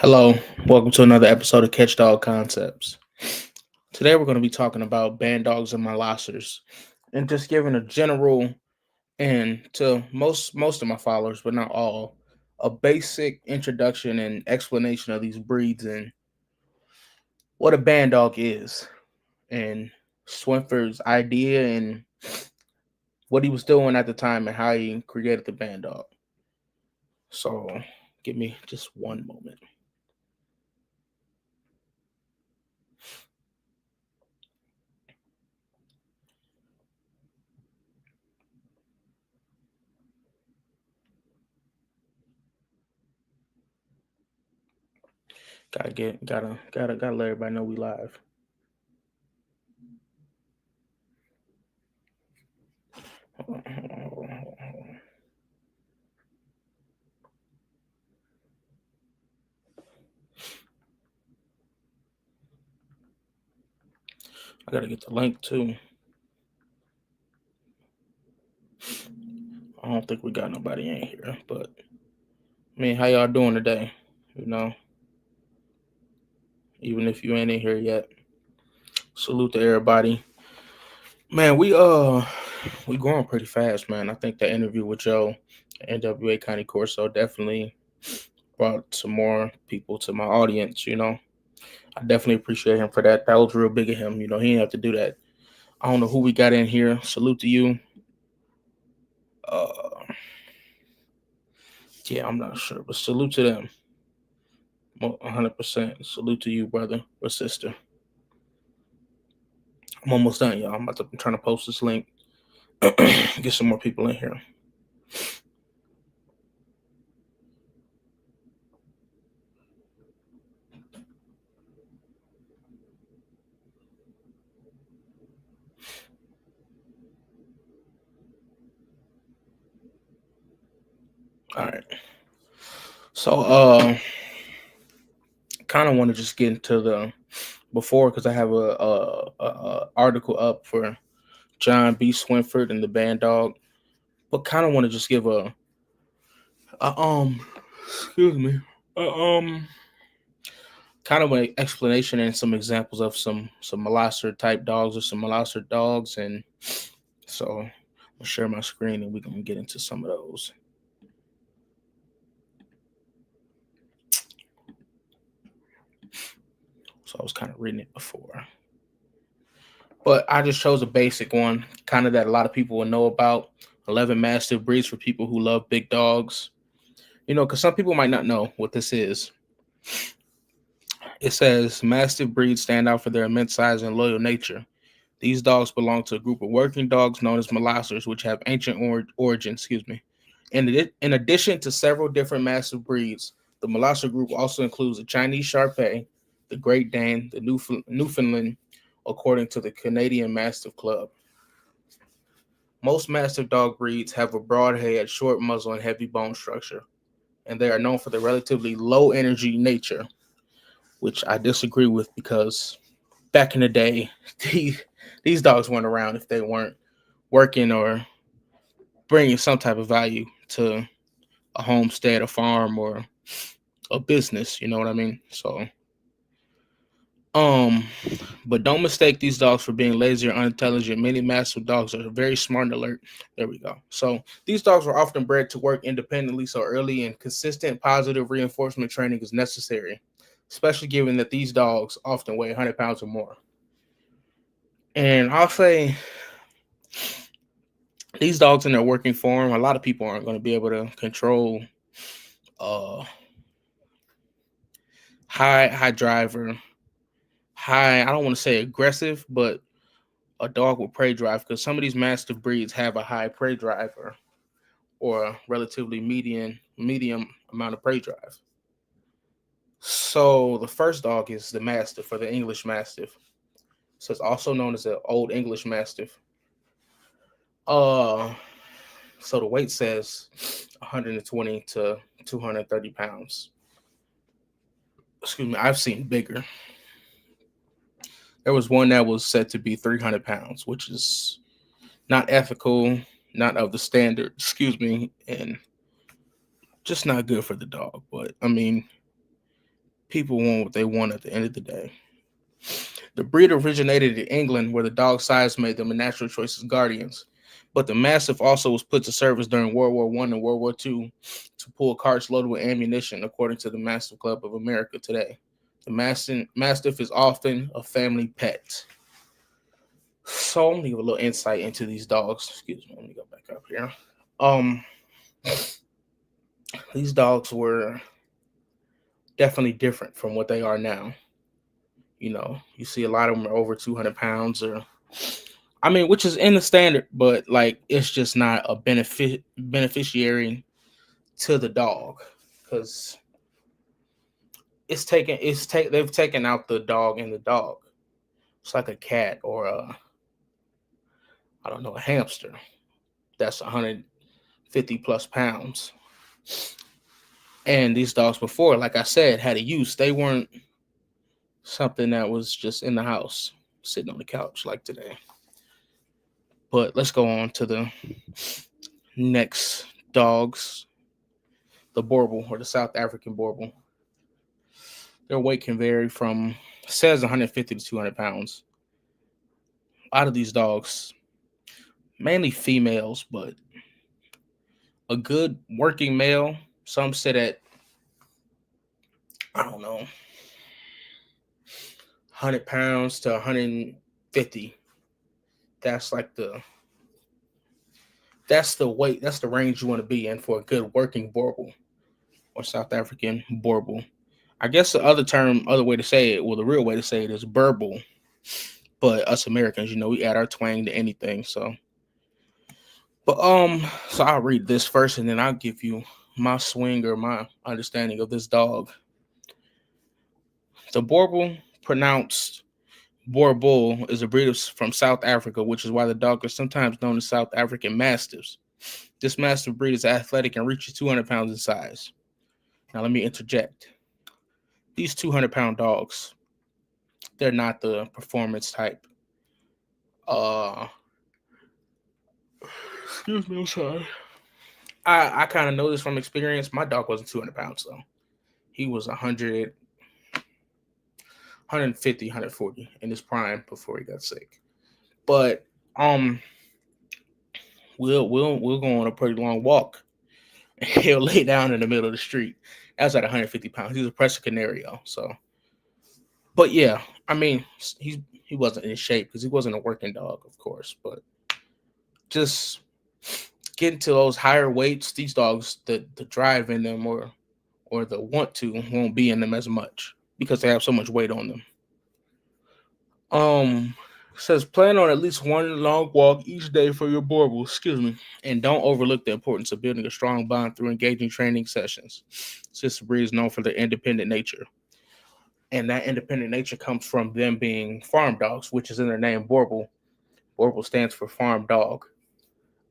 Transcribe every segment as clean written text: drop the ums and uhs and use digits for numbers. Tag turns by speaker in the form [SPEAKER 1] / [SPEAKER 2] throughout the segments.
[SPEAKER 1] Hello, welcome to another episode of Catch Dog Concepts. Today we're going to be talking about band dogs and molosers, and just giving a general and to most of my followers, but not all, a basic introduction and explanation of these breeds and what a band dog is, and Swinford's idea and what he was doing at the time and how he created the band dog. So, give me just one moment. Gotta let everybody know we live. Hold on. I gotta get the link too. I don't think we got nobody in here, but I mean, how y'all doing today? You know, even if you ain't in here yet, salute to everybody. Man, we growing pretty fast, man. I think the interview with Joe, NWA County Corso, definitely brought some more people to my audience. I definitely appreciate him for that. That was real big of him. He didn't have to do that. I don't know who we got in here. Salute to you. Uh, yeah, I'm not sure, but salute to them. 100%. Salute to you, brother or sister. I'm almost done, y'all. I'm trying to post this link. Get some more people in here. All right. So, kind of want to just get into the before because I have a article up for John B. Swinford and the Band Dog, but kind of want to just give a excuse me, a, kind of an explanation and some examples of some molosser type dogs or some molosser dogs, and so I'll share my screen and we can get into some of those. So I was kind of reading it before. But I just chose a basic one, kind of that a lot of people will know about. 11 mastiff breeds for people who love big dogs. Because some people might not know what this is. It says mastiff breeds stand out for their immense size and loyal nature. These dogs belong to a group of working dogs known as molossers, which have ancient origins. Excuse me. In addition to several different mastiff breeds, the molosser group also includes the Chinese Shar-Pei, the Great Dane, the Newfoundland, according to the Canadian Mastiff Club. Most Mastiff dog breeds have a broad head, short muzzle, and heavy bone structure, and they are known for their relatively low energy nature, which I disagree with because back in the day, these dogs weren't around if they weren't working or bringing some type of value to a homestead, a farm, or a business. You know what I mean? So, um, but don't mistake these dogs for being lazy or unintelligent. Many mastiff dogs are very smart and alert. There we go. So these dogs were often bred to work independently, so early and consistent positive reinforcement training is necessary, especially given that these dogs often weigh 100 pounds or more. And I'll say these dogs in their working form, a lot of people aren't going to be able to control uh high driver, high, I don't want to say aggressive, but a dog with prey drive, because some of these mastiff breeds have a high prey drive or a relatively medium amount of prey drive. So the first dog is the mastiff, or the English mastiff. So it's also known as the old English mastiff. Uh so the weight says 120 to 230 pounds. Excuse me, I've seen bigger. There was one that was said to be 300 pounds, which is not ethical, not of the standard, and just not good for the dog. But I mean, People want what they want at the end of the day. The breed originated in England, where the dog size made them a natural choice as guardians. But the Mastiff also was put to service during World War One and World War Two to pull carts loaded with ammunition, according to the Mastiff Club of America today. The Mastiff is often a family pet. So I'm gonna give a little insight into these dogs. Excuse me, let me go back up here. Um, these dogs were definitely different from what they are now. You see a lot of them are over 200 pounds, or I mean, which is in the standard, but like it's just not a beneficiary to the dog because they've taken out the dog in the dog. It's like a cat or a I don't know a hamster that's 150 plus pounds. And these dogs before, like I said, had a use. They weren't something that was just in the house sitting on the couch like today. But let's go on to the next dogs, the Borbal or the South African Borbal. Their weight can vary from says 150 to 200 pounds. A lot of these dogs, mainly females, but a good working male, some sit at I don't know 100 pounds to 150. That's like the weight, that's the range you want to be in for a good working Borbal or South African Borbal. I guess the other way to say it, well, the real way to say it is Burble. But us Americans, we add our twang to anything. So I'll read this first, and then I'll give you my swing or my understanding of this dog. The Borbal, pronounced Borbul, is a breed from South Africa, which is why the dog is sometimes known as South African Mastiffs. This Mastiff breed is athletic and reaches 200 pounds in size. Now, let me interject. These 200-pound dogs, they're not the performance type. Excuse me, I'm sorry. I kind of know this from experience. My dog wasn't 200 pounds, though. He was 100, 150, 140 in his prime before he got sick. But um, we'll go on a pretty long walk. He'll lay down in the middle of the street. That was at 150 pounds. He's a Presa Canario. So, but yeah, I mean, he wasn't in shape because he wasn't a working dog, of course. But just getting to those higher weights, these dogs, the drive in them or the want to won't be in them as much because they have so much weight on them. Says plan on at least one long walk each day for your Borbal, excuse me, and don't overlook the importance of building a strong bond through engaging training sessions. Sister Breed is known for their independent nature, and that independent nature comes from them being farm dogs, which is in their name, Borbal. Borbal stands for farm dog,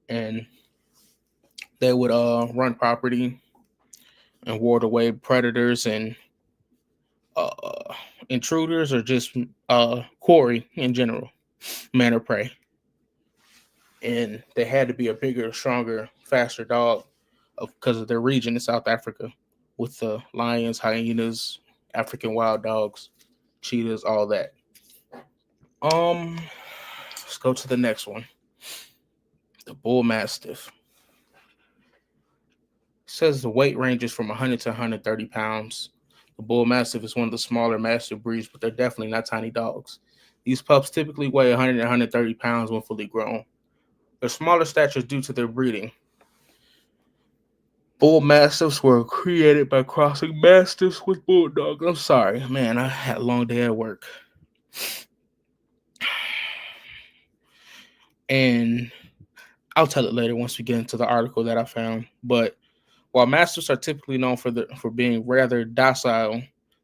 [SPEAKER 1] and they would run property and ward away predators and uh, intruders or just quarry in general, man or prey. And they had to be a bigger, stronger, faster dog because of their region in South Africa with the lions, hyenas, African wild dogs, cheetahs, all that. Let's go to the next one. The bull mastiff. It says the weight ranges from 100 to 130 pounds. The bull mastiff is one of the smaller mastiff breeds, but they're definitely not tiny dogs. These pups typically weigh 100 to 130 pounds when fully grown. Their smaller stature is due to their breeding. Bull mastiffs were created by crossing mastiffs with bulldogs. I'm sorry, man. I had a long day at work. And I'll tell it later once we get into the article that I found. But while mastiffs are typically known for being rather docile,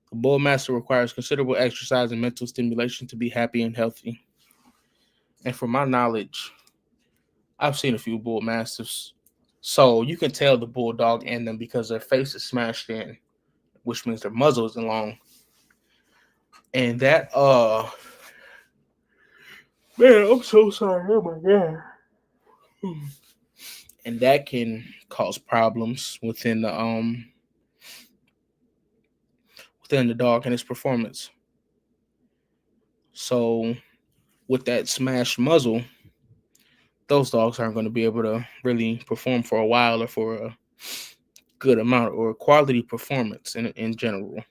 [SPEAKER 1] the bull mastiff requires considerable exercise and mental stimulation to be happy and healthy. And from my knowledge, I've seen a few bull mastiffs. So you can tell the bulldog in them because their face is smashed in, which means their muzzle isn't long. And that man, I'm so sorry. Oh my god. And that can cause problems within than the dog and its performance. So with that smashed muzzle, those dogs aren't going to be able to really perform for a while or for a good amount or quality performance in general.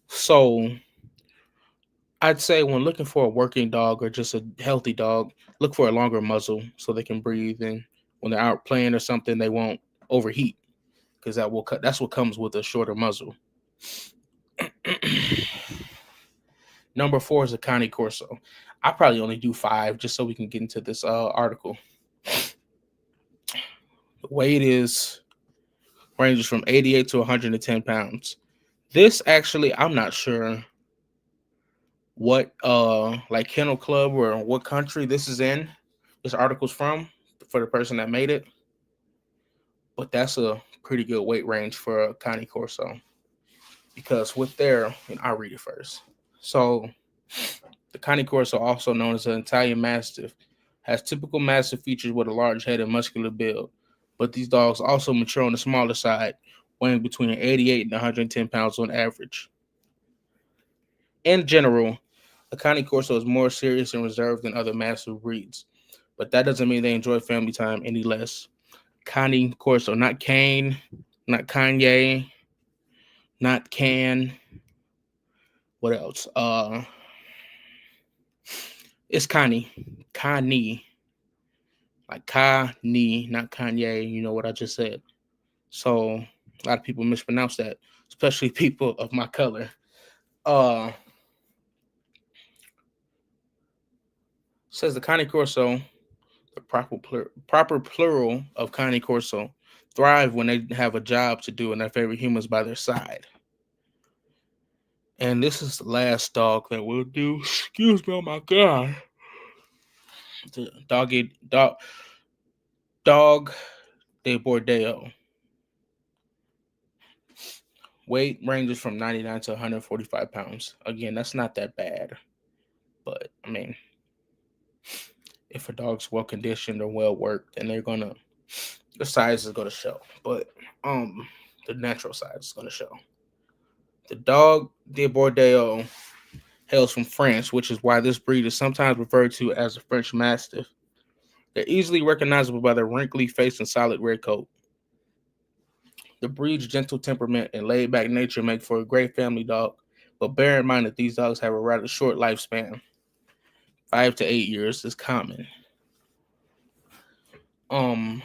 [SPEAKER 1] So I'd say when looking for a working dog or just a healthy dog, look for a longer muzzle so they can breathe, and when they're out playing or something, they won't overheat because that's what comes with a shorter muzzle. Number four is a Cane Corso. I probably only do five just so we can get into this article. The weight is ranges from 88 to 110 pounds. This actually, I'm not sure what like kennel club or what country this is in. This article's from for the person that made it, but that's a pretty good weight range for a Cane Corso because with their, and I'll read it first. So the Cane Corso, also known as an Italian Mastiff, has typical mastiff features with a large head and muscular build, but these dogs also mature on the smaller side, weighing between 88 and 110 pounds on average. In general, a Cane Corso is more serious and reserved than other Mastiff breeds, but that doesn't mean they enjoy family time any less. Cane Corso, not Kane, not Kanye, not Can. What else? It's Kanye, Kanye, like Kanye, not Kanye. You know what I just said. So a lot of people mispronounce that, especially people of my color. Uh, Says the Cane Corso, the proper plural of Cane Corso, thrive when they have a job to do and their favorite humans by their side. And this is the last dog that we'll do. Excuse me, oh my god. The dog de Bordeaux. Weight ranges from 99 to 145 pounds. Again, that's not that bad. But I mean, if a dog's well conditioned or well worked, then the size is gonna show. But the natural size is gonna show. The dog de Bordeaux hails from France, which is why this breed is sometimes referred to as a French Mastiff. They're easily recognizable by their wrinkly face and solid red coat. The breed's gentle temperament and laid back nature make for a great family dog, but bear in mind that these dogs have a rather short lifespan. 5 to 8 years is common. Um,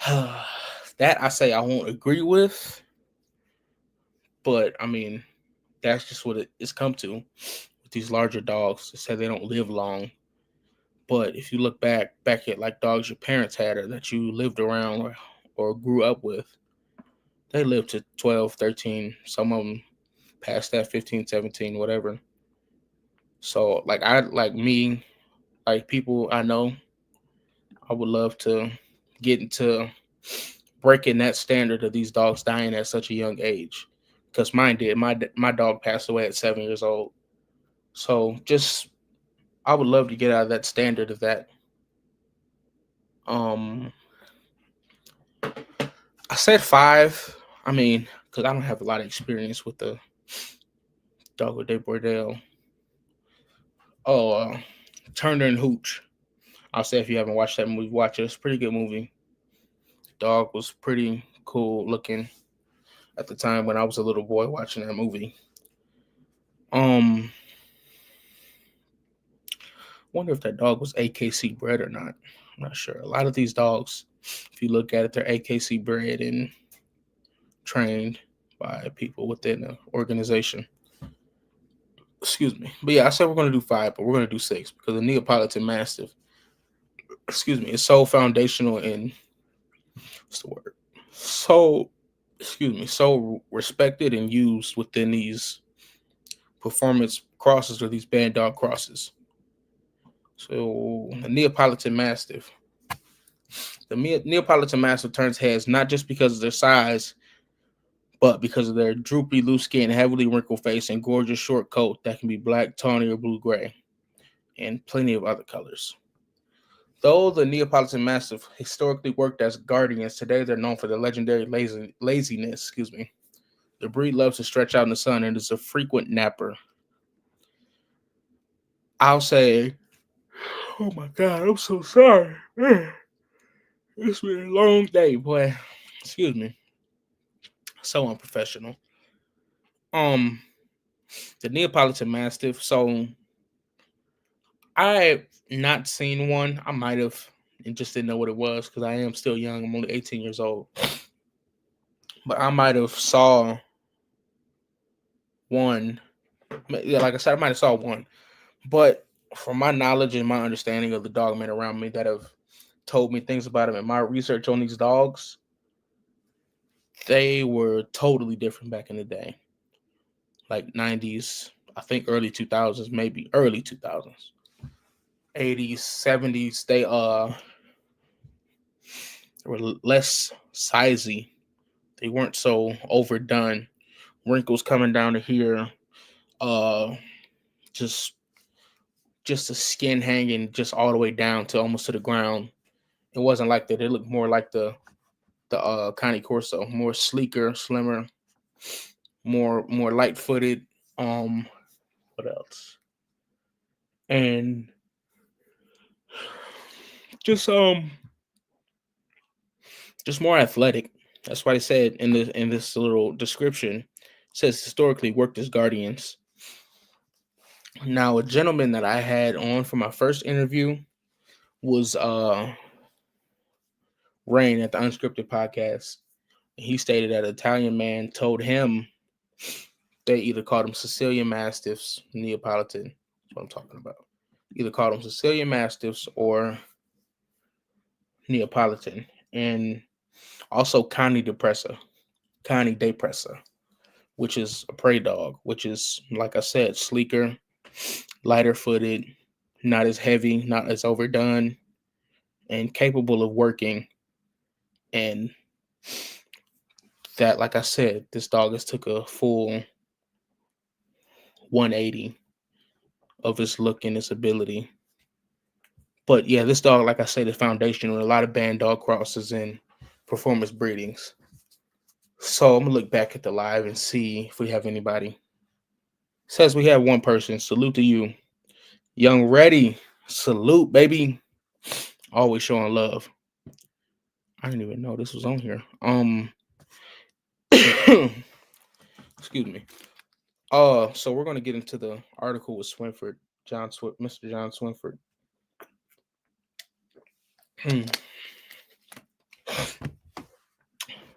[SPEAKER 1] that I say I won't agree with, but I mean, that's just what it's come to with these larger dogs. They say they don't live long. But if you look back at like dogs your parents had or that you lived around or grew up with, they lived to 12, 13, some of them past that 15, 17, whatever. So like me, like people I know, I would love to get into breaking that standard of these dogs dying at such a young age. Because mine did. My dog passed away at 7 years old. So just I would love to get out of that standard of that. Um I said five. I mean, because I don't have a lot of experience with the Dog de Bordeaux. Oh, Turner and Hooch. I'll say if you haven't watched that movie, watch it. It's a pretty good movie. The dog was pretty cool looking at the time when I was a little boy watching that movie. Um, Wonder if that dog was AKC bred or not. I'm not sure. A lot of these dogs, if you look at it, they're AKC bred and trained by people within the organization. Excuse me. But yeah, I said we're going to do five, but we're going to do six because the Neapolitan Mastiff, excuse me, is so foundational in, what's the word? So, excuse me, so respected and used within these performance crosses or these band dog crosses. So, the Neapolitan Mastiff. The Neapolitan Mastiff turns heads not just because of their size, but because of their droopy, loose skin, heavily wrinkled face, and gorgeous short coat that can be black, tawny, or blue gray, and plenty of other colors. Though the Neapolitan Mastiff historically worked as guardians, today they're known for their legendary laziness. Excuse me. The breed loves to stretch out in the sun and is a frequent napper. I'll say, oh my God, I'm so sorry. It's been a long day, boy. Excuse me. So unprofessional. Um, the Neapolitan Mastiff. So I not seen one. I might have and just didn't know what it was because I am still young. I'm only 18 years old. But I might have saw one. Yeah, like I said, I might have saw one. But from my knowledge and my understanding of the dog men around me that have told me things about them and my research on these dogs, they were totally different back in the day. Like 90s, I think early 2000s, maybe early 2000s. 80s, 70s, were less sizey. They weren't so overdone. Wrinkles coming down to here, uh just just the skin hanging just all the way down to almost to the ground. It wasn't like that. It looked more like the Connie Corso, more sleeker, slimmer, more light footed. What else? And just just more athletic. That's why I said in this little description, it says historically worked as guardians. Now, a gentleman that I had on for my first interview was Rain at the Unscripted podcast. He stated that an Italian man told him they either called them Sicilian Mastiffs, Neapolitan. That's what I'm talking about. Either called them Sicilian Mastiffs or Neapolitan, and also Connie Depressa, which is a prey dog, which is like I said, sleeker, lighter footed, not as heavy, not as overdone, and capable of working. And that, like I said, this dog has took a full 180 of his look and his ability. But yeah, this dog, like I said, is foundational in a lot of band dog crosses and performance breedings. So I'm gonna look back at the live and see if we have anybody. Says we have one person. Salute to you, Young Ready. Salute, baby. Always showing love. I didn't even know this was on here. Excuse me. So we're gonna get into the article with Swinford, Mr. John Swinford.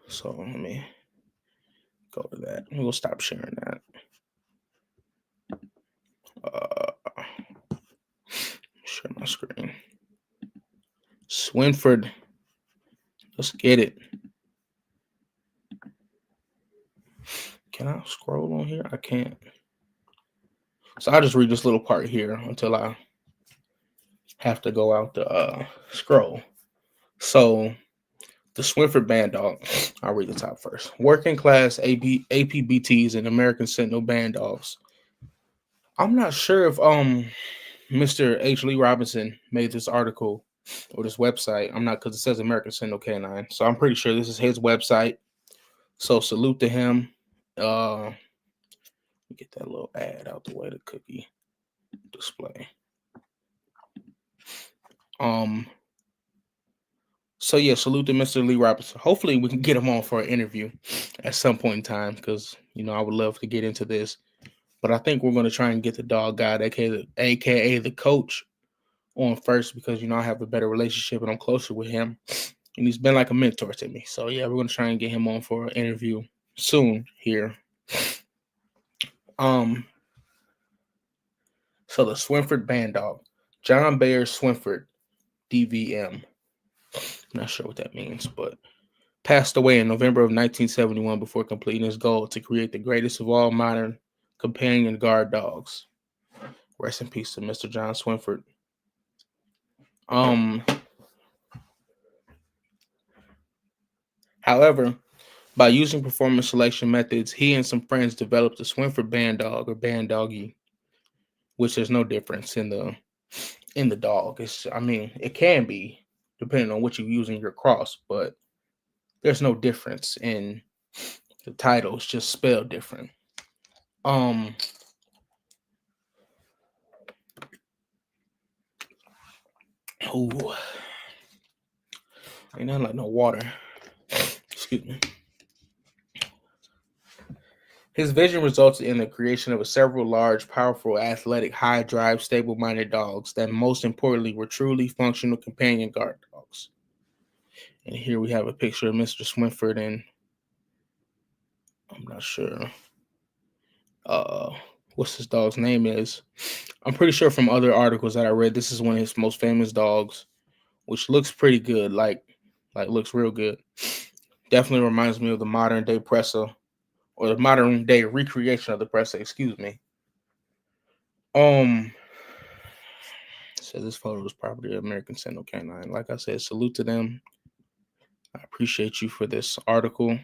[SPEAKER 1] So let me go to that. We'll stop sharing that. Share my screen. Swinford. Let's get it. Can I scroll on here? I can't. So I'll just read this little part here until I have to go out the scroll. So the Swinford Band Dog. I'll read the top first. Working class APBTs and American Sentinel Band Dogs. I'm not sure if Mr. H. Lee Robinson made this article or this website. I'm not, because it says American Sentinel Canine. So I'm pretty sure this is his website. So salute to him. Get that little ad out the way, the cookie display. So yeah, salute to Mr. Lee Robinson. Hopefully we can get him on for an interview at some point in time, because I would love to get into this. But I think we're going to try and get the dog guy, aka the coach, on first, because I have a better relationship and I'm closer with him, and he's been like a mentor to me. So yeah, we're going to try and get him on for an interview soon here. So the Swinford Band Dog, John Bayer Swinford, DVM. I'm not sure what that means, but passed away in November of 1971 before completing his goal to create the greatest of all modern companion guard dogs. Rest in peace to Mr. John Swinford. However, by using performance selection methods, he and some friends developed the Swinford Band Dog, or Band Doggy, which there's no difference in the dog. It can be depending on what you use in your cross, but there's no difference in The title is just spelled different. Um, ooh, ain't nothing like no water. Excuse me. His vision resulted in the creation of several large, powerful, athletic, high drive, stable minded dogs that, most importantly, were truly functional companion guard dogs. And here we have a picture of Mr. Swinford, and I'm not sure what's his dog's name is. I'm pretty sure from other articles that I read, this is one of his most famous dogs, which looks pretty good, like looks real good. Definitely reminds me of the modern day Pressa, or the modern day recreation of the Pressa, excuse me. So this photo is property of American Sentinel Canine. Like I said, salute to them. I appreciate you for this article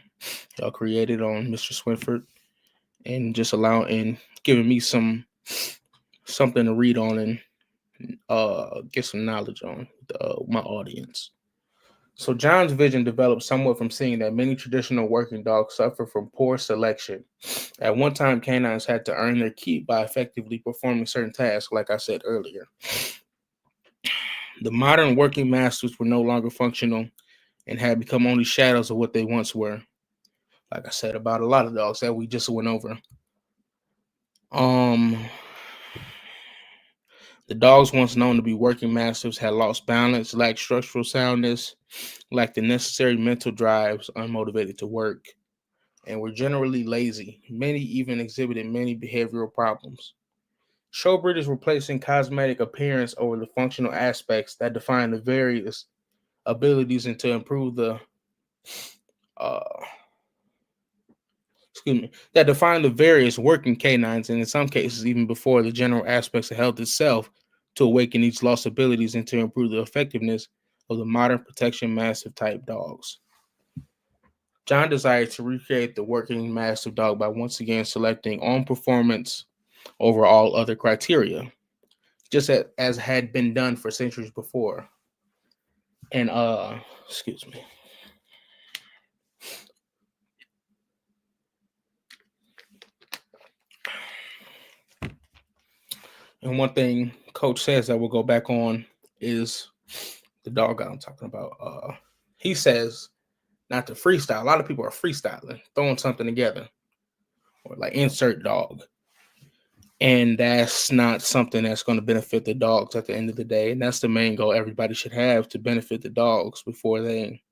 [SPEAKER 1] y'all created on Mr. Swinford, and just giving me something to read on and get some knowledge on my audience. So John's vision developed somewhat from seeing that many traditional working dogs suffer from poor selection. At one time, canines had to earn their keep by effectively performing certain tasks, like I said earlier. The modern working masters were no longer functional and had become only shadows of what they once were. Like I said about a lot of dogs that we just went over. The dogs once known to be working masters had lost balance, lacked structural soundness, lacked the necessary mental drives, unmotivated to work, and were generally lazy. Many even exhibited many behavioral problems. Show breeders were placing cosmetic appearance over the functional aspects that define the various abilities and to improve the uh, that define the various working canines, and in some cases even before the general aspects of health itself, to awaken each lost abilities and to improve the effectiveness of the modern protection mastiff type dogs. John desired to recreate the working mastiff dog by once again selecting on performance over all other criteria, just as had been done for centuries before. And excuse me. And one thing Coach says that we'll go back on is the dog I'm talking about. He says not to freestyle. A lot of people are freestyling, throwing something together, or like insert dog. And that's not something that's going to benefit the dogs at the end of the day. And that's the main goal everybody should have, to benefit the dogs before they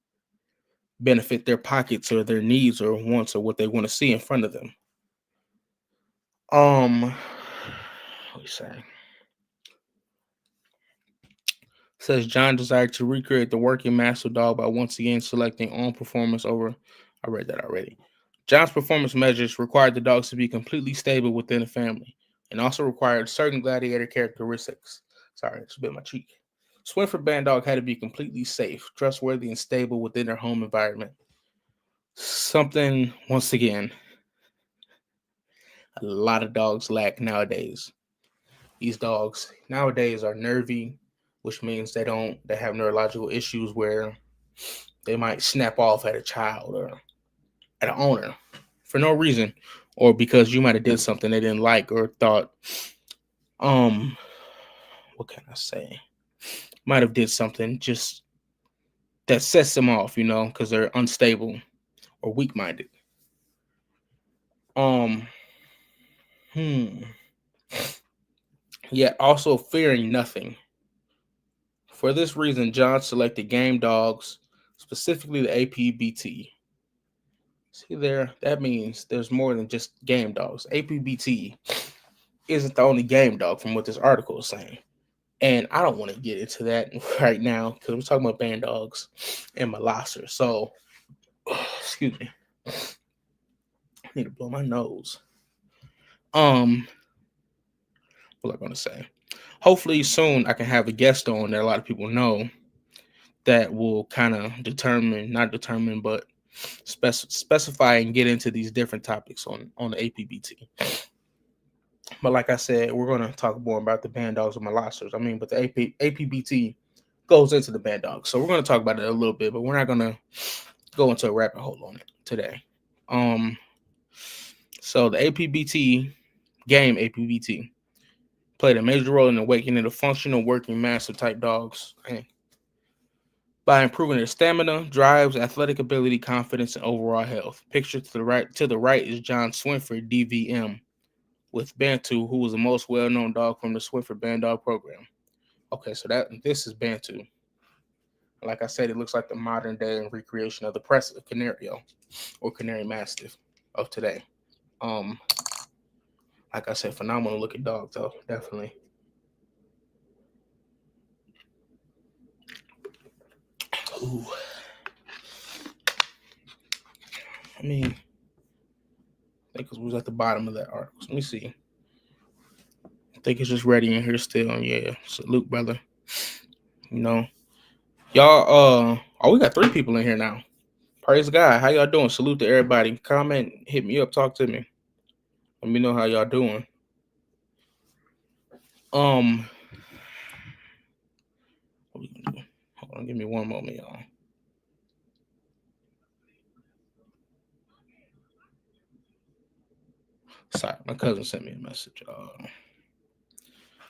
[SPEAKER 1] benefit their pockets or their needs or wants or what they want to see in front of them. What you saying? Says John desired to recreate the working master dog by once again selecting on performance over. I read that already. John's performance measures required the dogs to be completely stable within the family and also required certain gladiator characteristics. Sorry, it's bit my cheek. Swinford Band Dog had to be completely safe, trustworthy, and stable within their home environment. Something, once again, a lot of dogs lack nowadays. These dogs nowadays are nervy, which means they have neurological issues where they might snap off at a child or at an owner for no reason, or because you might have did something they didn't like or thought, what can I say? Might have did something just that sets them off, because they're unstable or weak-minded. Yet also fearing nothing. For this reason, John selected game dogs, specifically the APBT. See there, that means there's more than just game dogs. APBT isn't the only game dog from what this article is saying. And I don't want to get into that right now because we're talking about band dogs and Molosser. So, excuse me. I need to blow my nose. What am I going to say? Hopefully soon I can have a guest on that a lot of people know that will kind of but specify and get into these different topics on the APBT. But like I said, we're going to talk more about the band dogs and Molossers. But the APBT goes into the band dogs. So we're going to talk about it a little bit, but we're not going to go into a rabbit hole on it today. Um, so the APBT game APBT played a major role in awakening the functional working master type dogs by improving their stamina, drives, athletic ability, confidence, and overall health. Pictured to the right is John Swinford, DVM, with Bantu, who was the most well-known dog from the Swinford Band Dog program. Okay, so this is Bantu. Like I said, it looks like the modern day recreation of the Press Canario or Canary Mastiff of today. Um, like I said, phenomenal looking dog though, definitely. Ooh, I mean, I think it was at the bottom of that article. So let me see. I think it's just ready in here still. Yeah, salute, brother. You know, y'all. Oh, we got 3 people in here now. Praise God. How y'all doing? Salute to everybody. Comment, hit me up, talk to me. Let me know how y'all doing. Um, what we gonna do? Hold on, give me one moment, y'all. Sorry, my cousin sent me a message.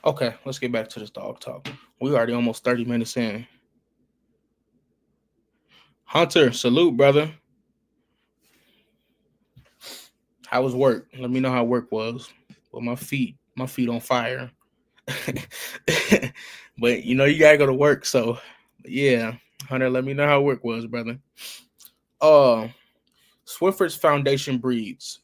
[SPEAKER 1] Okay, let's get back to this dog talk. We already almost 30 minutes in. Hunter, salute, brother. How was work? Let me know how work was. Well, my feet on fire. But you gotta go to work. So, yeah, Hunter, let me know how work was, brother. Uh, Swiffer's Foundation breeds.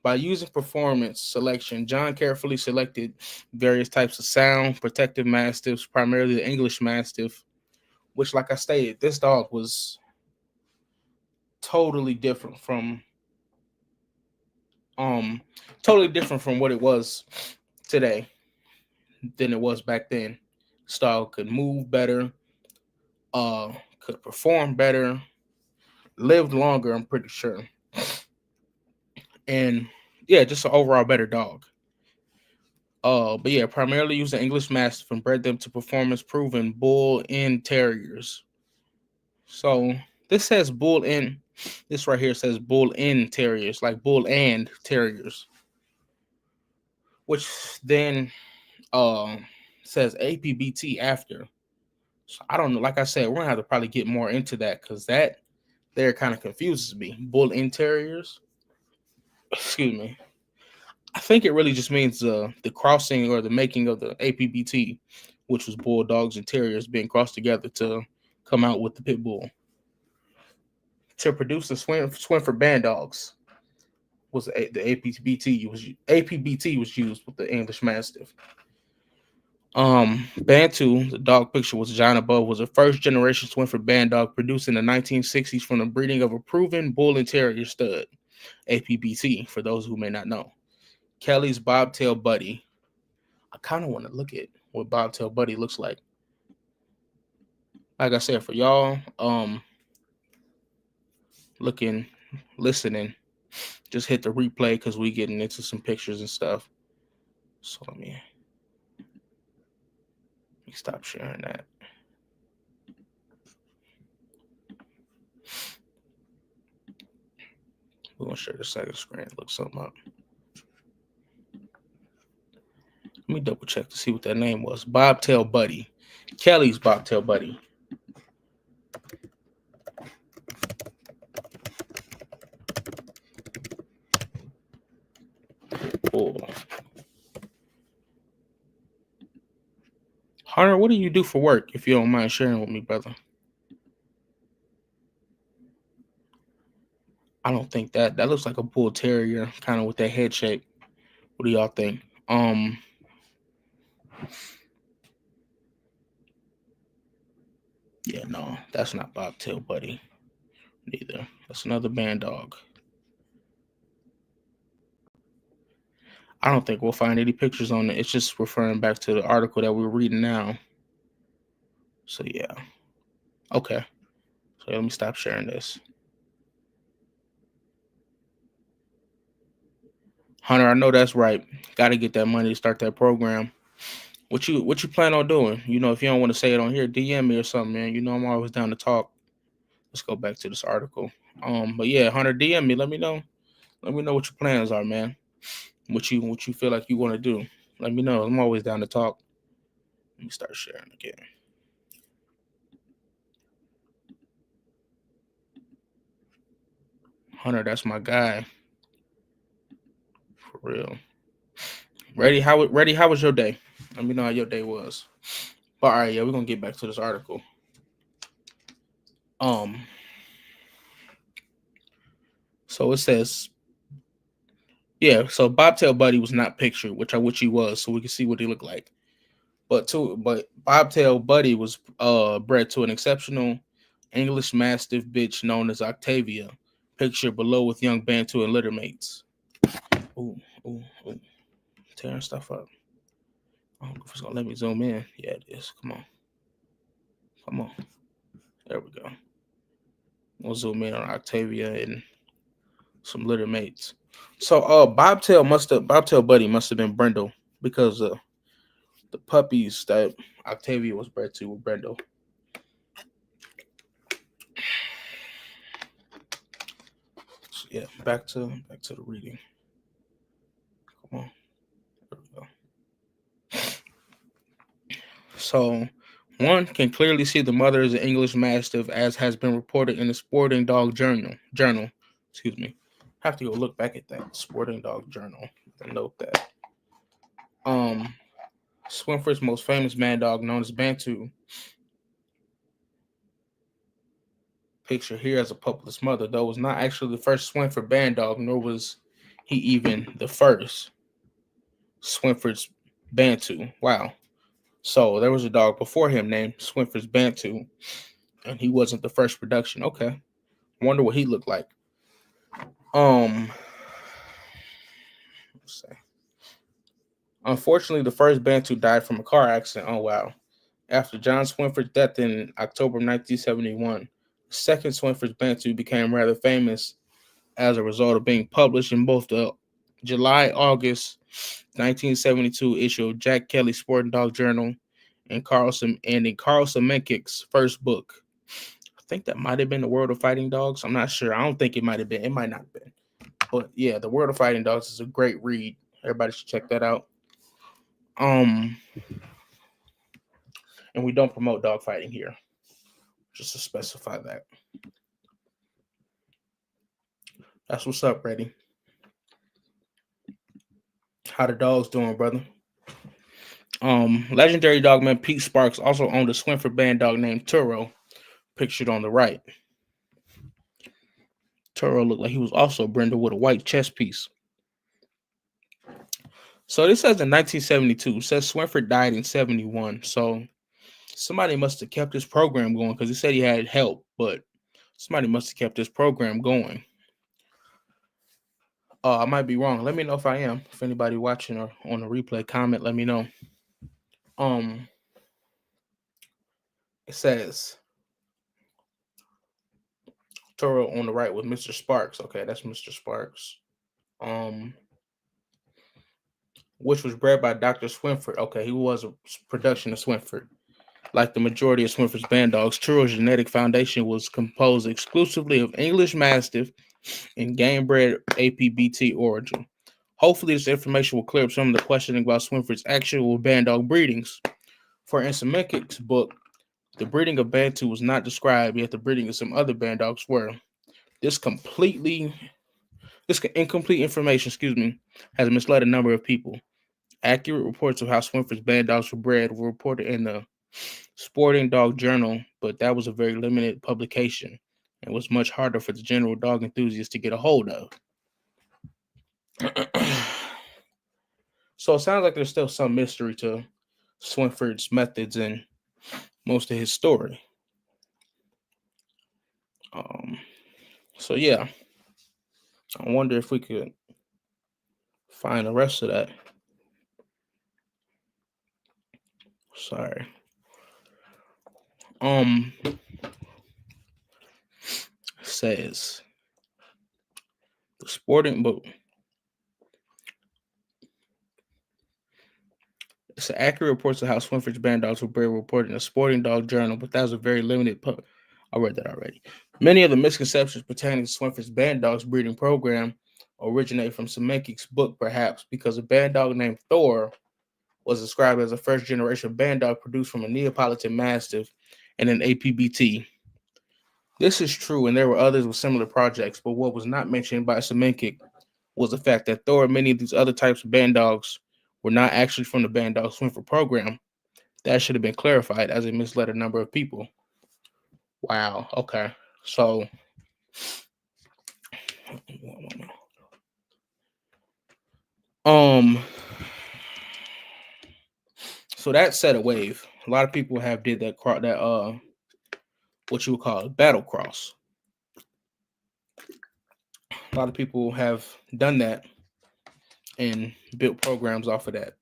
[SPEAKER 1] By using performance selection, John carefully selected various types of sound protective mastiffs, primarily the English Mastiff, which, like I stated, this dog was totally different from um totally different from what it was today than it was back then. This dog could move better, could perform better, lived longer, I'm pretty sure. And yeah, just an overall better dog. But yeah, primarily used the English Mastiff and bred them to performance proven bull in terriers. So this says bull in. This right here says bull in terriers, like bull and terriers, which then uh says APBT after. So I don't know. Like I said, we're gonna have to probably get more into that because that there kind of confuses me. Bull in terriers. Excuse me. I think it really just means the crossing or the making of the APBT, which was bulldogs and terriers being crossed together to come out with the pit bull to produce the Swinford Band dogs. The APBT was used with the English Mastiff. Bantu, the dog picture was John above, was a first generation Swinford Band dog produced in the 1960s from the breeding of a proven bull and terrier stud. APBT, for those who may not know. Kelly's Bobtail Buddy. I kind of want to look at what Bobtail Buddy looks like. Like I said, for y'all, looking, listening, just hit the replay because we getting into some pictures and stuff. So let me stop sharing that. We're gonna share the second screen. Look something up. Let me double check to see what that name was. Bobtail Buddy. Kelly's Bobtail Buddy. Oh. Hunter, what do you do for work, if you don't mind sharing with me, brother? I don't think that looks like a bull terrier, kind of with that head shape. What do y'all think? Yeah, no, that's not Bobtail Buddy. Neither. That's another band dog. I don't think we'll find any pictures on it. It's just referring back to the article that we're reading now. So yeah. Okay. So let me stop sharing this. Hunter, I know that's right. Got to get that money to start that program. What you plan on doing? If you don't want to say it on here, DM me or something, man. I'm always down to talk. Let's go back to this article. But yeah, Hunter, DM me. Let me know. Let me know what your plans are, man. What you feel like you want to do. Let me know. I'm always down to talk. Let me start sharing again. Hunter, that's my guy. For real. Ready? How was your day? Let me know how your day was. But all right, yeah, we're gonna get back to this article. Um, so it says, yeah, so Bobtail Buddy was not pictured, which he was, so we can see what he looked like. But Bobtail Buddy was bred to an exceptional English Mastiff bitch known as Octavia, pictured below with young Bantu and littermates. Ooh, ooh, ooh, tearing stuff up. I don't know if it's gonna let me zoom in. Yeah, it is. Come on. There we go. We'll zoom in on Octavia and some littermates. So, Bobtail Buddy must have been Brindle because the puppies that Octavia was bred to were Brindle. So, yeah, back to the reading. Come on. There we go. So one can clearly see the mother is an English Mastiff, as has been reported in the Sporting Dog Journal. Excuse me. I have to go look back at that Sporting Dog Journal and note that. Swinford's most famous man dog, known as Bantu, picture here as a pupless mother, though was not actually the first Swinford band dog, nor was he even the first Swinford's Bantu. Wow. So there was a dog before him named Swinford's Bantu, and he wasn't the first production. Okay. Wonder what he looked like. Let's see. Unfortunately, the first Bantu died from a car accident. Oh wow. After John Swinford's death in October 1971, the second Swinford's Bantu became rather famous as a result of being published in both the July-August 1972 issue of Jack Kelly's Sporting Dog Journal and in Carl Semenkick's first book. I think that might have been The World of Fighting Dogs. I'm not sure. I don't think it might have been. It might not have been. But yeah, The World of Fighting Dogs is a great read. Everybody should check that out. Um, and we don't promote dog fighting here, just to specify that. That's what's up, Reddy. How the dogs doing, brother? Legendary dogman Pete Sparks also owned a Swinford band dog named Turo, pictured on the right. Turo looked like he was also brindled with a white chest piece. So this says in 1972. It says Swinford died in 71. So somebody must have kept his program going because he said he had help, but somebody must have kept his program going. I might be wrong. Let me know if I am. If anybody watching or on the replay, comment. Let me know. It says Toro on the right with Mr. Sparks. Okay, that's Mr. Sparks. Which was bred by Dr. Swinford. Okay, he was a production of Swinford. Like the majority of Swinford's band dogs, Turo's genetic foundation was composed exclusively of English Mastiff and game-bred APBT origin. Hopefully, this information will clear up some of the questioning about Swinford's actual band dog breedings. For in Semenkick's book, the breeding of Bantu was not described, yet the breeding of some other band dogs were. This incomplete information, has misled a number of people. Accurate reports of how Swinford's band dogs were bred were reported in the Sporting Dog Journal, but that was a very limited publication and was much harder for the general dog enthusiast to get a hold of. So it sounds like there's still some mystery to Swinford's methods and most of his story. So yeah, I wonder if we could find the rest of that. Sorry. Says the sporting book. It's accurate reports of how Swinford's band dogs were bred reported in a Sporting Dog Journal, but that was a very limited. I read that already. Many of the misconceptions pertaining to Swinford's band dogs breeding program originate from Semenkik's book, perhaps because a band dog named Thor was described as a first generation band dog produced from a Neapolitan Mastiff and an APBT. This is true, and there were others with similar projects, but what was not mentioned by Semenkik was the fact that Thor and many of these other types of band dogs were not actually from the Band Dog Swiffer program. That should have been clarified as it misled a number of people. Wow. Okay. So, um, so that set a wave. A lot of people have did that what you would call a battle cross. A lot of people have done that and built programs off of that.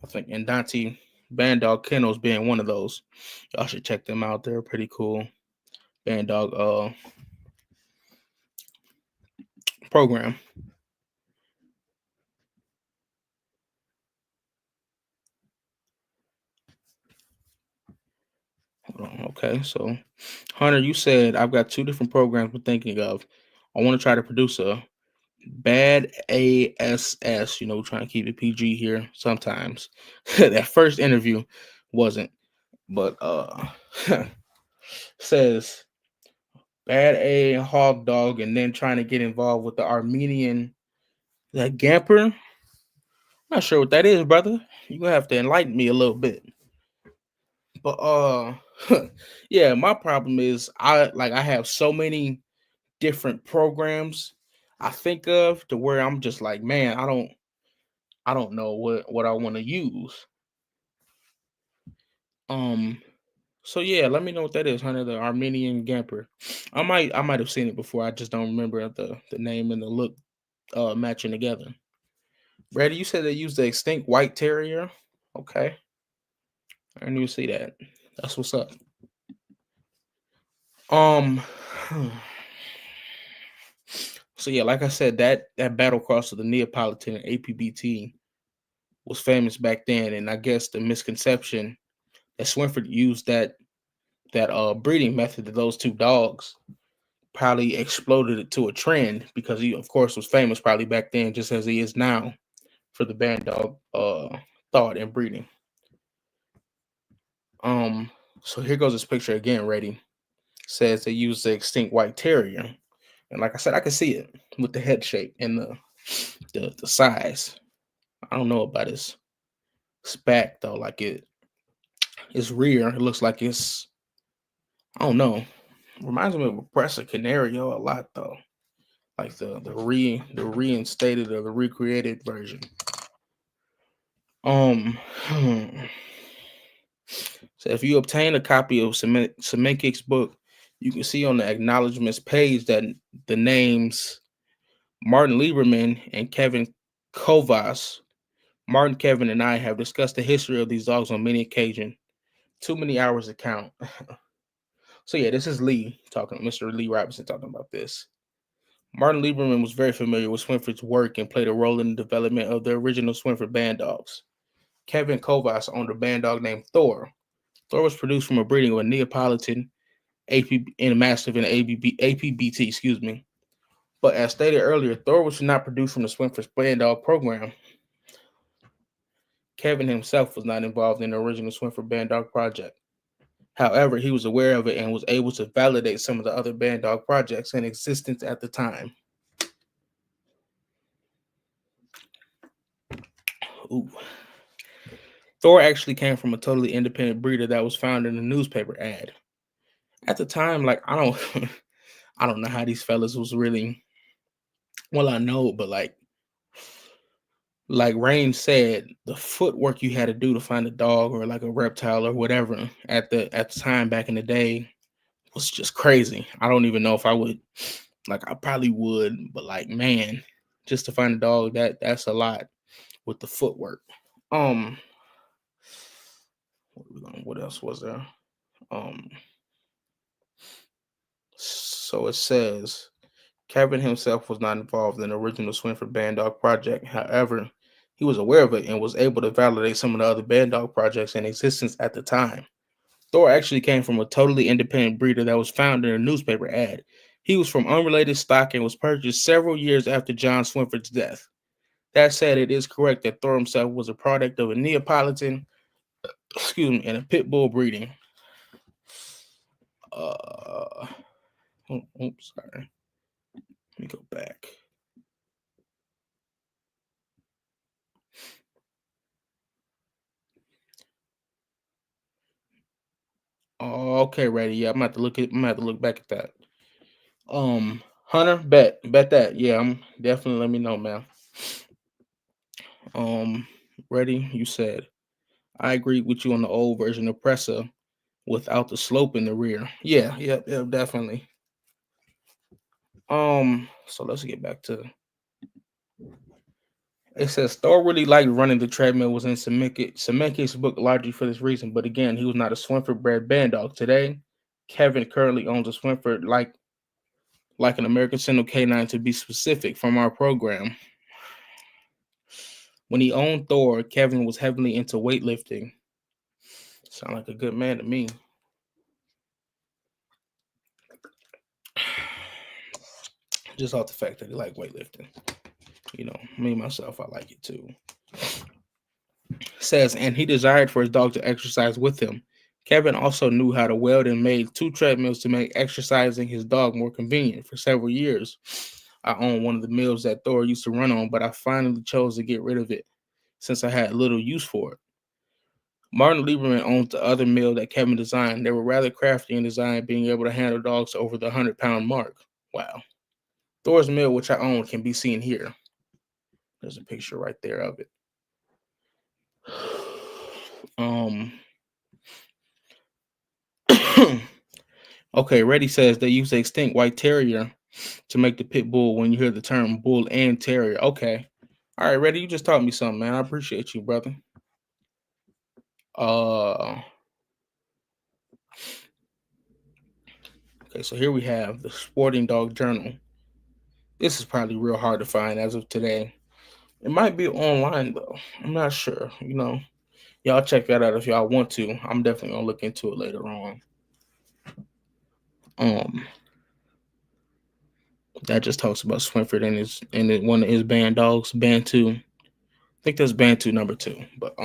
[SPEAKER 1] I think Andante Band Dog Kennels being one of those. Y'all should check them out. They're pretty cool band dog program. Hold on. Okay, so Hunter, you said I've got two different programs I'm thinking of. I want to try to produce a bad ASS. Trying to keep it PG here sometimes. That first interview wasn't, but says bad A hog dog, and then trying to get involved with the Armenian that Gamper. Not sure what that is, brother. You gonna have to enlighten me a little bit. But yeah, my problem is I have so many different programs I think of to where I'm just like, man, I don't know what I want to use. Um so yeah, let me know what that is, Hunter, the Armenian Gamper. I might have seen it before. I just don't remember the name and the look matching together. Brady, you said they used the extinct white terrier. Okay. I didn't even see that. That's what's up. Um so yeah, like I said, that battle cross of the Neapolitan and APBT was famous back then, and I guess the misconception that Swinford used that breeding method to those two dogs probably exploded it to a trend because he of course was famous probably back then just as he is now for the band dog thought and breeding. Um so here goes this picture again, ready. Says they used the extinct white terrier. And like I said, I can see it with the head shape and the size. I don't know about his back though. Like it's rear. It looks like it's I don't know. Reminds me of a Oppressor Canario a lot though. Like the reinstated or the recreated version. Um so if you obtain a copy of Semenkik's book, you can see on the acknowledgments page that the names Martin Lieberman and Kevin Kovas. Martin, Kevin, and I have discussed the history of these dogs on many occasions. Too many hours to count. So yeah, this is Lee talking, Mr. Lee Robinson talking about this. Martin Lieberman was very familiar with Swinford's work and played a role in the development of the original Swinford band dogs. Kevin Kovas owned a band dog named Thor. Thor was produced from a breeding of a Neapolitan AP and a Mastiff and APBT, excuse me. But as stated earlier, Thor was not produced from the Swinford's band dog program. Kevin himself was not involved in the original Swinford band dog project. However, he was aware of it and was able to validate some of the other band dog projects in existence at the time. Ooh. Thor actually came from a totally independent breeder that was found in a newspaper ad. At the time, like I don't I don't know how these fellas was really well, I know, but like Rain said, the footwork you had to do to find a dog or like a reptile or whatever at the time back in the day was just crazy. I don't even know if I would like I probably would, but like man, just to find a dog that's a lot with the footwork. Um what else was there? Um so it says Kevin himself was not involved in the original Swinford Band Dog project. However, he was aware of it and was able to validate some of the other band dog projects in existence at the time. Thor actually came from a totally independent breeder that was found in a newspaper ad. He was from unrelated stock and was purchased several years after John Swinford's death. That said, it is correct that Thor himself was a product of a Neapolitan, and a pit bull breeding. Uh, sorry. Let me go back. Oh, okay, ready. Yeah, I'm gonna have to look back at that. Hunter, bet that. Yeah, I'm definitely let me know, man. Um, ready? You said I agree with you on the old version of Pressa without the slope in the rear. Yeah, yep, definitely. So let's get back to it says Thor really liked running the treadmill was in Semenke's book largely for this reason, but again, he was not a Swinford bred band dog. Today, Kevin currently owns a Swinford like an American Single Canine to be specific from our program. When he owned Thor, Kevin was heavily into weightlifting. Sound like a good man to me. Just off the fact that he liked weightlifting. You know, me myself, I like it too. Says, and he desired for his dog to exercise with him. Kevin also knew how to weld and made 2 treadmills to make exercising his dog more convenient. For several years, I owned one of the mills that Thor used to run on, but I finally chose to get rid of it since I had little use for it. Martin Lieberman owned the other mill that Kevin designed. They were rather crafty in design, being able to handle dogs over the 100-pound mark. Wow. Thor's mill, which I own, can be seen here. There's a picture right there of it. Um, okay, Reddy says they use the extinct white terrier to make the pit bull when you hear the term bull and terrier. Okay. All right, Reddy, you just taught me something, man. I appreciate you, brother. Okay, so here we have the Sporting Dog Journal. This is probably real hard to find as of today. It might be online though. I'm not sure. Y'all check that out if y'all want to. I'm definitely gonna look into it later on. Um, that just talks about Swinford and one of his band dogs, Bantu. I think that's Bantu number 2. But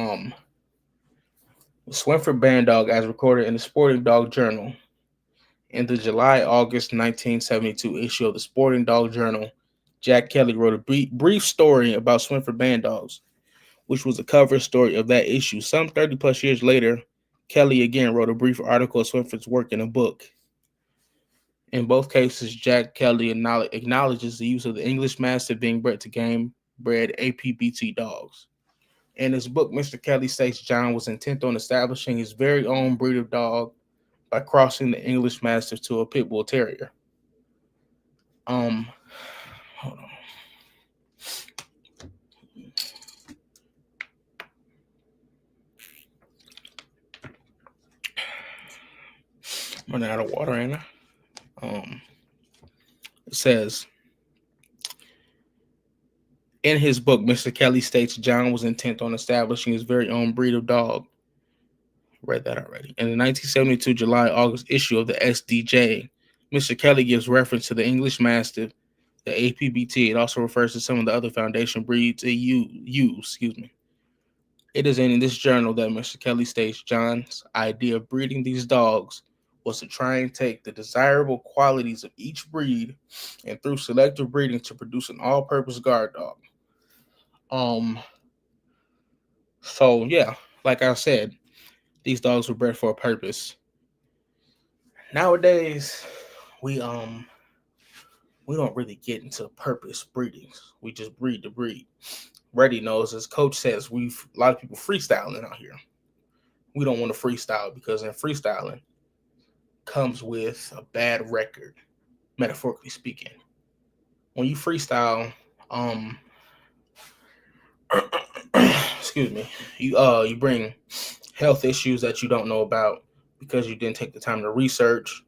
[SPEAKER 1] Swinford band dog, as recorded in the Sporting Dog Journal, in the July-August 1972 issue of the Sporting Dog Journal, Jack Kelly wrote a brief story about Swinford band dogs, which was the cover story of that issue. Some 30 plus years later, Kelly again wrote a brief article of Swinford's work in a book. In both cases, Jack Kelly acknowledges the use of the English Mastiff being bred to game-bred APBT dogs. In his book, Mr. Kelly states John was intent on establishing his very own breed of dog by crossing the English Mastiff to a Pit Bull Terrier. Hold on. I'm running out of water, ain't I? It says, in his book, Mr. Kelly states John was intent on establishing his very own breed of dog. Read that already. In the 1972 July-August issue of the SDJ, Mr. Kelly gives reference to the English Mastiff, the APBT. It also refers to some of the other foundation breeds it use. It is in this journal that Mr. Kelly states John's idea of breeding these dogs was to try and take the desirable qualities of each breed and through selective breeding to produce an all-purpose guard dog. So yeah, like I said, these dogs were bred for a purpose. Nowadays, we don't really get into purpose breedings. We just breed to breed. Reddy knows, as Coach says, a lot of people freestyling out here. We don't want to freestyle because in freestyling comes with a bad record, metaphorically speaking. When you freestyle, excuse me, you bring health issues that you don't know about because you didn't take the time to research.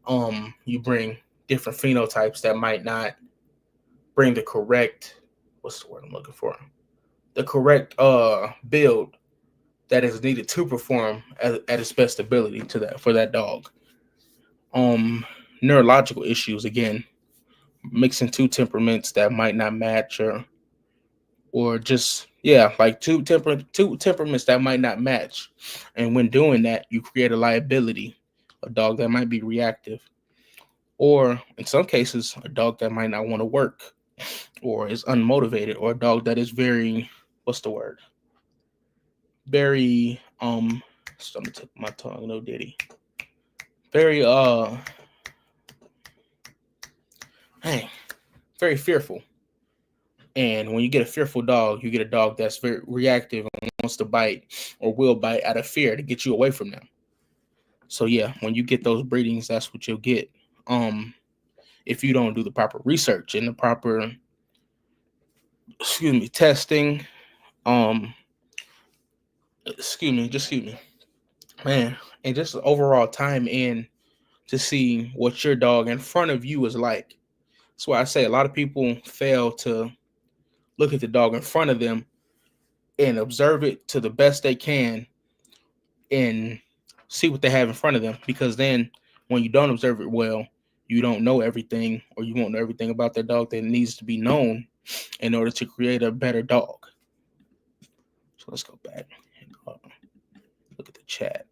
[SPEAKER 1] You bring different phenotypes that might not bring the correct, what's the word I'm looking for? The correct build that is needed to perform at its best ability for that dog. neurological issues again, mixing two temperaments that might not match, or just yeah, like two temperaments that might not match. And when doing that, you create a liability, a dog that might be reactive, or in some cases, a dog that might not want to work or is unmotivated, or a dog that is very, what's the word? Very so I'm gonna tip my tongue, no diddy. Very dang, very fearful. And when you get a fearful dog, you get a dog that's very reactive and wants to bite or will bite out of fear to get you away from them. So yeah, when you get those breedings, that's what you'll get. Um, if you don't do the proper research and the proper, testing, um, excuse me, man, and just overall time in to see what your dog in front of you is like. That's why I say a lot of people fail to look at the dog in front of them and observe it to the best they can and see what they have in front of them, because then when you don't observe it well, you don't know everything, or you won't know everything about their dog that needs to be known in order to create a better dog. So let's go back and look at the chat.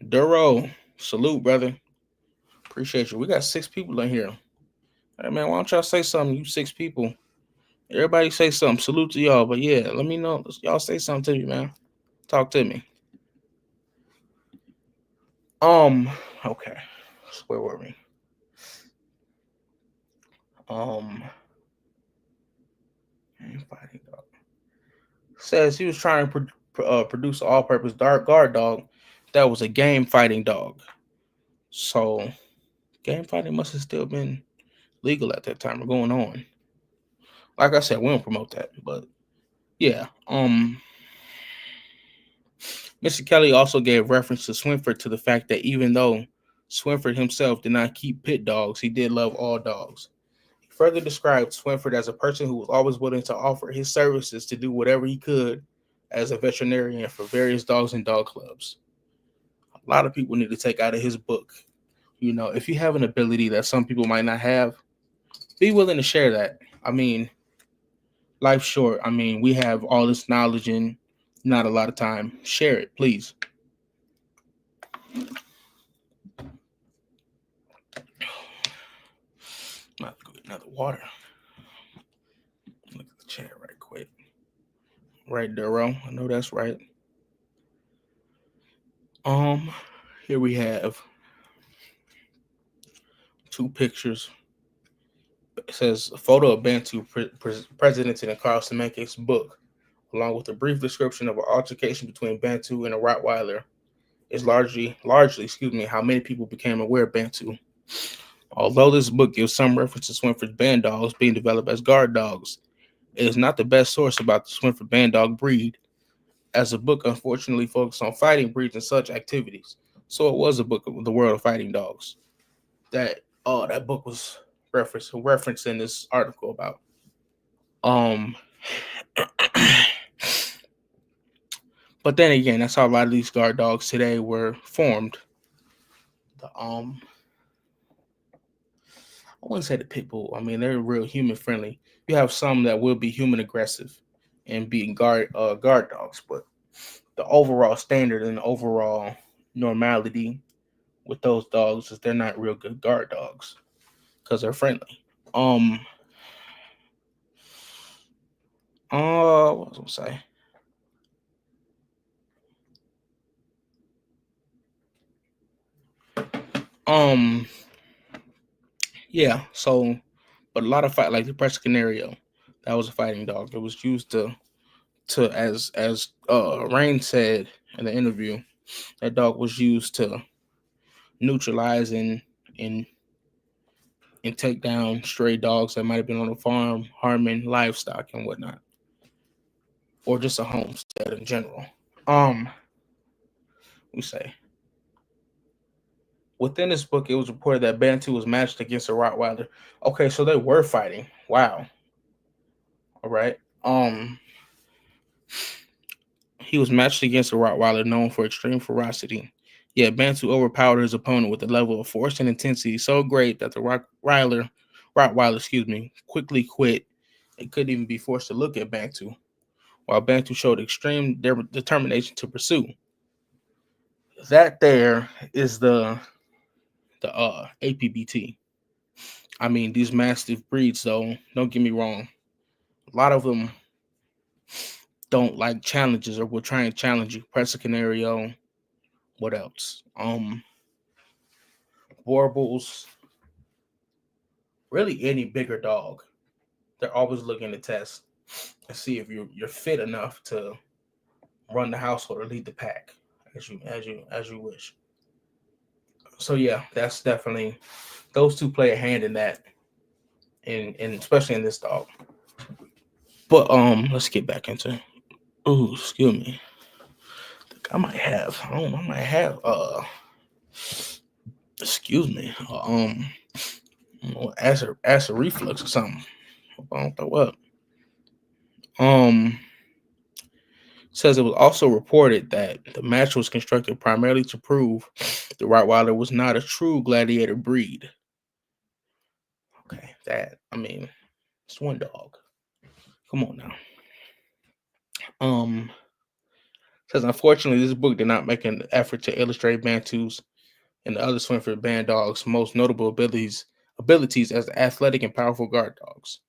[SPEAKER 1] Duro, salute, brother. Appreciate you. We got 6 people in here. Hey man, why don't y'all say something? You 6 people. Everybody say something. Salute to y'all. But yeah, let me know. Y'all say something to me, man. Talk to me. Um, okay. So where were we? Um, fighting dog. Says he was trying to produce an all-purpose dark guard dog that was a game fighting dog. So game fighting must have still been legal at that time or going on. Like I said, we don't promote that, but yeah. Mr. Kelly also gave reference to Swinford to the fact that even though Swinford himself did not keep pit dogs, he did love all dogs. He further described Swinford as a person who was always willing to offer his services to do whatever he could as a veterinarian for various dogs and dog clubs. A lot of people need to take out of his book. If you have an ability that some people might not have, be willing to share that. I mean, life's short. I mean, we have all this knowledge and not a lot of time. Share it, please. I'm about to go get another water. Look at the chat right quick. Right, Duro. I know that's right. Here we have 2 pictures. It says a photo of Bantu presented in Carl Semenke's book, along with a brief description of an altercation between Bantu and a Rottweiler. Is largely, how many people became aware of Bantu. Although this book gives some reference to Swinford's band dogs being developed as guard dogs, it is not the best source about the Swinford band dog breed, as the book unfortunately focused on fighting breeds and such activities. So it was a book of the world of fighting dogs that book was referenced in this article about. Um, but then again, that's how a lot of these guard dogs today were formed. I wouldn't say the pit bull. I mean, they're real human friendly. You have some that will be human aggressive and be guard dogs, but the overall standard and the overall normality with those dogs is they're not real good guard dogs because they're friendly. What was I gonna say? Yeah. So, but a lot of fight, like the Press Canario, that was a fighting dog. It was used to as Rain said in the interview, that dog was used to neutralize and and take down stray dogs that might have been on the farm harming livestock and whatnot, or just a homestead in general. We say within this book, it was reported that Bantu was matched against a Rottweiler. Okay, so they were fighting. Wow. All right. He was matched against a Rottweiler known for extreme ferocity Yet Bantu overpowered his opponent with a level of force and intensity so great that the Rottweiler, quickly quit and couldn't even be forced to look at Bantu, while Bantu showed extreme determination to pursue. That there is the APBT. I mean, these mastiff breeds, though, don't get me wrong. A lot of them don't like challenges or will try and challenge you. Press a Canario. What else? Warbles. Really, any bigger dog. They're always looking to test and see if you're fit enough to run the household or lead the pack, as you wish. So yeah, that's definitely those two play a hand in that, and especially in this dog. But let's get back into. Oh, excuse me. I might have. I don't know. I might have. Excuse me. Acid reflux or something. Hope I don't throw up. Um, says it was also reported that the match was constructed primarily to prove the Rottweiler was not a true gladiator breed. Okay, that I mean, it's one dog. Come on now. Um, says unfortunately this book did not make an effort to illustrate Bantus and the other Swinford band dogs' most notable abilities as athletic and powerful guard dogs.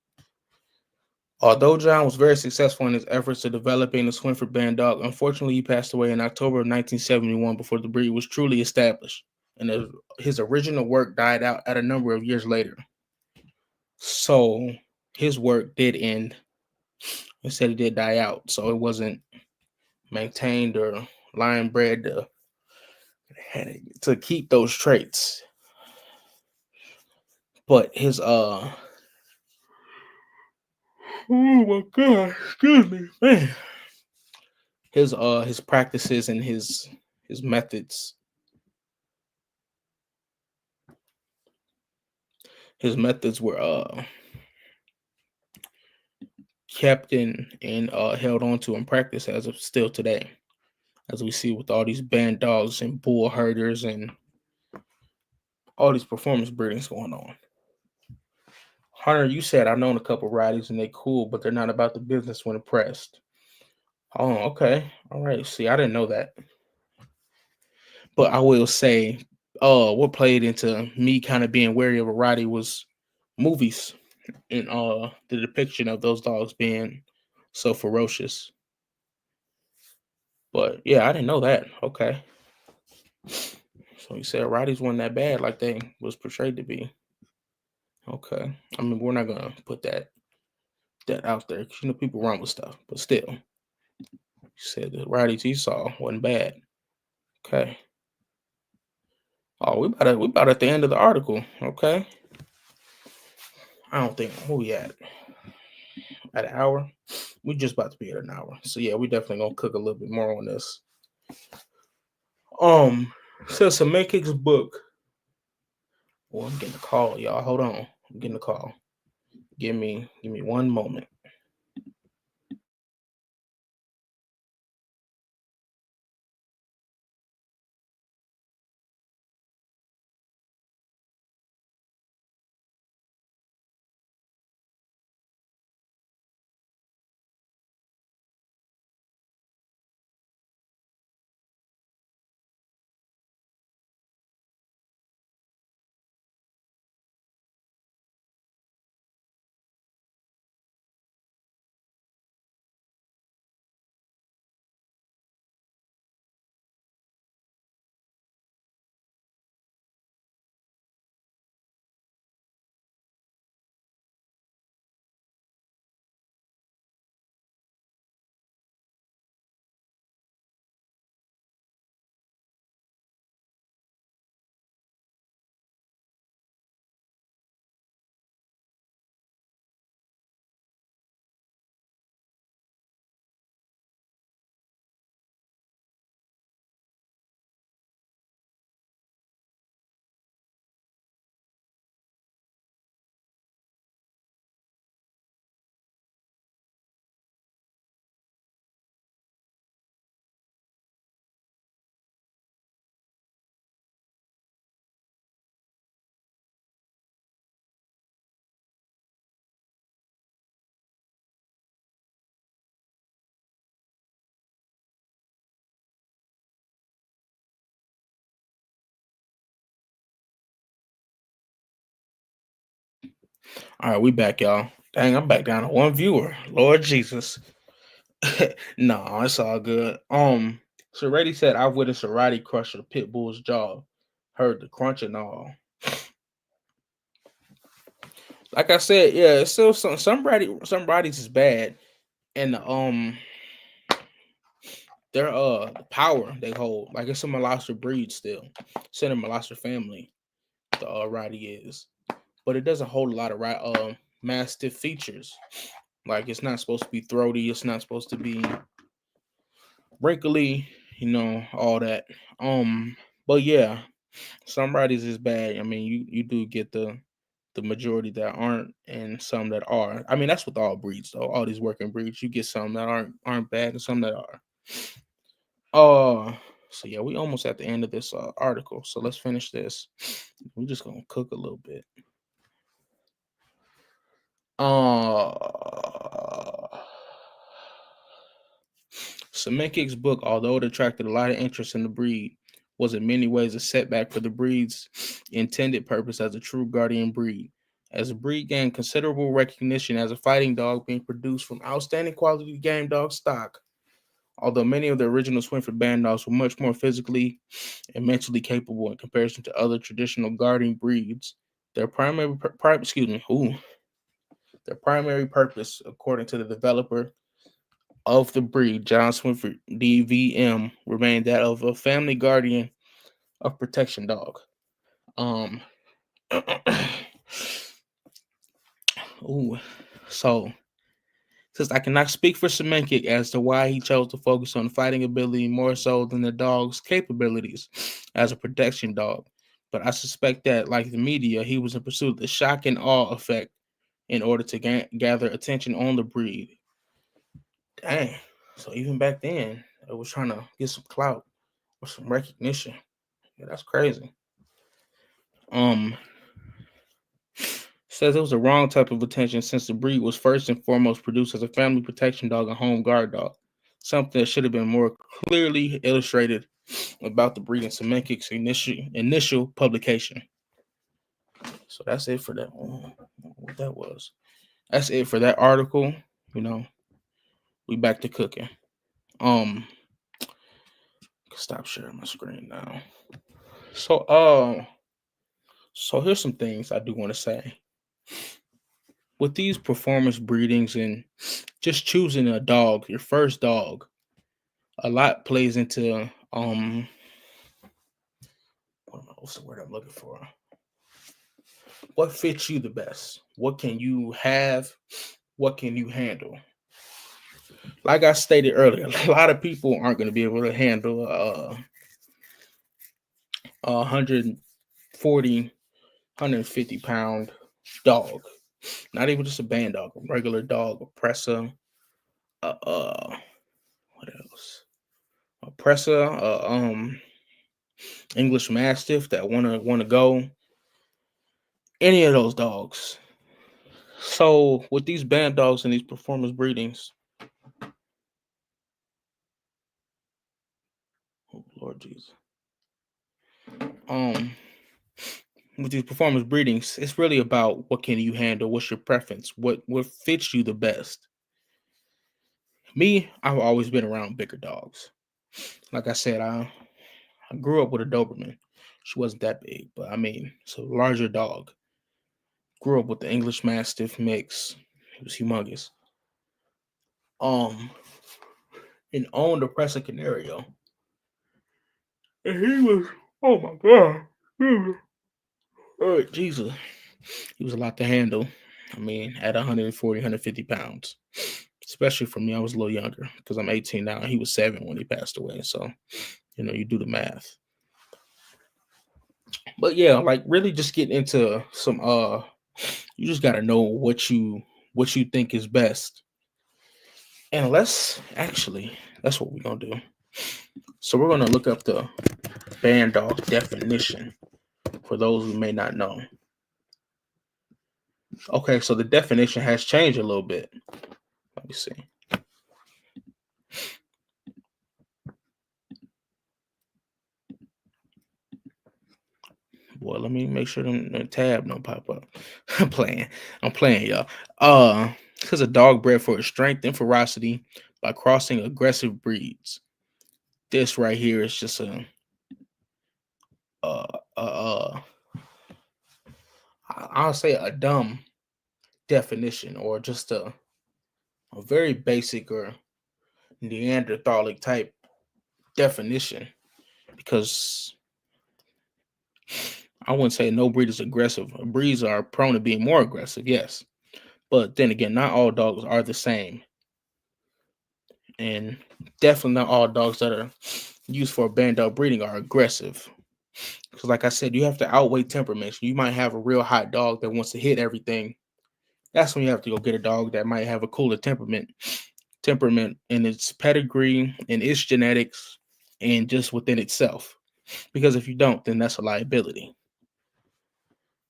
[SPEAKER 1] Although John was very successful in his efforts to developing the Swinford band dog, unfortunately he passed away in October of 1971 before the breed was truly established, and his original work died out at a number of years later. So his work did end. Instead, it did die out, so it wasn't maintained or lion bred to keep those traits. But his oh my god, excuse me, man. His practices and his methods. His methods were kept and held on to and practiced as of still today, as we see with all these band dogs and bull herders and all these performance breedings going on. Hunter, you said I've known a couple riders and they cool, but they're not about the business when impressed. Oh, okay. All right. See, I didn't know that. But I will say, what played into me kind of being wary of a rider was movies and the depiction of those dogs being so ferocious. But yeah, I didn't know that. Okay. So you said Roddy's wasn't that bad like they was portrayed to be. Okay. I mean, we're not gonna put that out there because people run with stuff, but still, you said that Roddy's he saw wasn't bad. Okay. Oh, we about at the end of the article. Okay. I don't think who we at an hour. We just about to be at an hour. So yeah, we definitely gonna cook a little bit more on this. Says Samekic's book. Oh, I'm getting a call, y'all. Hold on. I'm getting a call. Give me one moment. All right, we back, y'all. Dang, I'm back down to one viewer. Lord Jesus. No, it's all good. So Reddy said I've witnessed a Roddy crush a pit bull's jaw. Heard the crunch and all. Like I said, yeah, it's still some Roddies is bad. And their power they hold. Like it's a Molosser breed still. It's in a Molosser family, the Roddy is. But it doesn't hold a lot of mastiff features. Like it's not supposed to be throaty, it's not supposed to be wrinkly, all that. But yeah, some Roddies is bad. I mean, you do get the majority that aren't and some that are. I mean, that's with all breeds though. All these working breeds, you get some that aren't bad and some that are. So yeah, we almost at the end of this article. So let's finish this. We're just gonna cook a little bit. Semenkic's book, although it attracted a lot of interest in the breed, was in many ways a setback for the breed's intended purpose as a true guardian breed. As the breed gained considerable recognition as a fighting dog being produced from outstanding quality game dog stock, although many of the original Swinford band dogs were much more physically and mentally capable in comparison to other traditional guarding breeds, their primary their primary purpose, according to the developer of the breed, John Swinford DVM, remained that of a family guardian of protection dog. Um, ooh, so since I cannot speak for Semenkic as to why he chose to focus on fighting ability more so than the dog's capabilities as a protection dog, but I suspect that, like the media, he was in pursuit of the shock and awe effect in order to gather attention on the breed. Dang. So even back then, I was trying to get some clout or some recognition. Yeah, that's crazy. Um, Says it was the wrong type of attention since the breed was first and foremost produced as a family protection dog and home guard dog. Something that should have been more clearly illustrated about the breed in Semenkic's initial publication. So that's it for that. What that was. That's it for that article. We back to cooking. Stop sharing my screen now. So here's some things I do want to say. With these performance breedings and just choosing a dog, your first dog, a lot plays into what's the word I'm looking for? What fits you the best? What can you have? What can you handle? Like I stated earlier, a lot of people aren't going to be able to handle a 140, 150 pound dog. Not even just a band dog, a regular dog, a presser, what else? A presser, English Mastiff that wanna go. Any of those dogs. So with these band dogs and these performance breedings, oh Lord Jesus. Um, with these performance breedings, it's really about what can you handle, what's your preference, what fits you the best. Me, I've always been around bigger dogs. Like I said, I grew up with a Doberman. She wasn't that big, but I mean, it's a larger dog. Grew up with the English Mastiff mix. It was humongous. Um, and owned a Presa Canario. And he was, oh my God. Oh, Jesus. He was a lot to handle. I mean, at 140, 150 pounds. Especially for me, I was a little younger because I'm 18 now. And he was 7 when he passed away. So, you do the math. But yeah, like really just get into some you just gotta know what you think is best. And that's what we're gonna do. So we're gonna look up the band dog definition for those who may not know. Okay, so the definition has changed a little bit. Let me see. boy. Let me make sure the tab don't pop up. I'm playing. I'm playing, y'all. Uh, because a dog bred for its strength and ferocity by crossing aggressive breeds. This right here is just uh, uh, I'll say a dumb definition, or just a very basic or Neanderthalic type definition, because I wouldn't say no breed is aggressive. Breeds are prone to being more aggressive, yes. But then again, not all dogs are the same. And definitely not all dogs that are used for band dog breeding are aggressive. Because, like I said, you have to outweigh temperaments. You might have a real hot dog that wants to hit everything. That's when you have to go get a dog that might have a cooler temperament in its pedigree, in its genetics, and just within itself. Because if you don't, then that's a liability.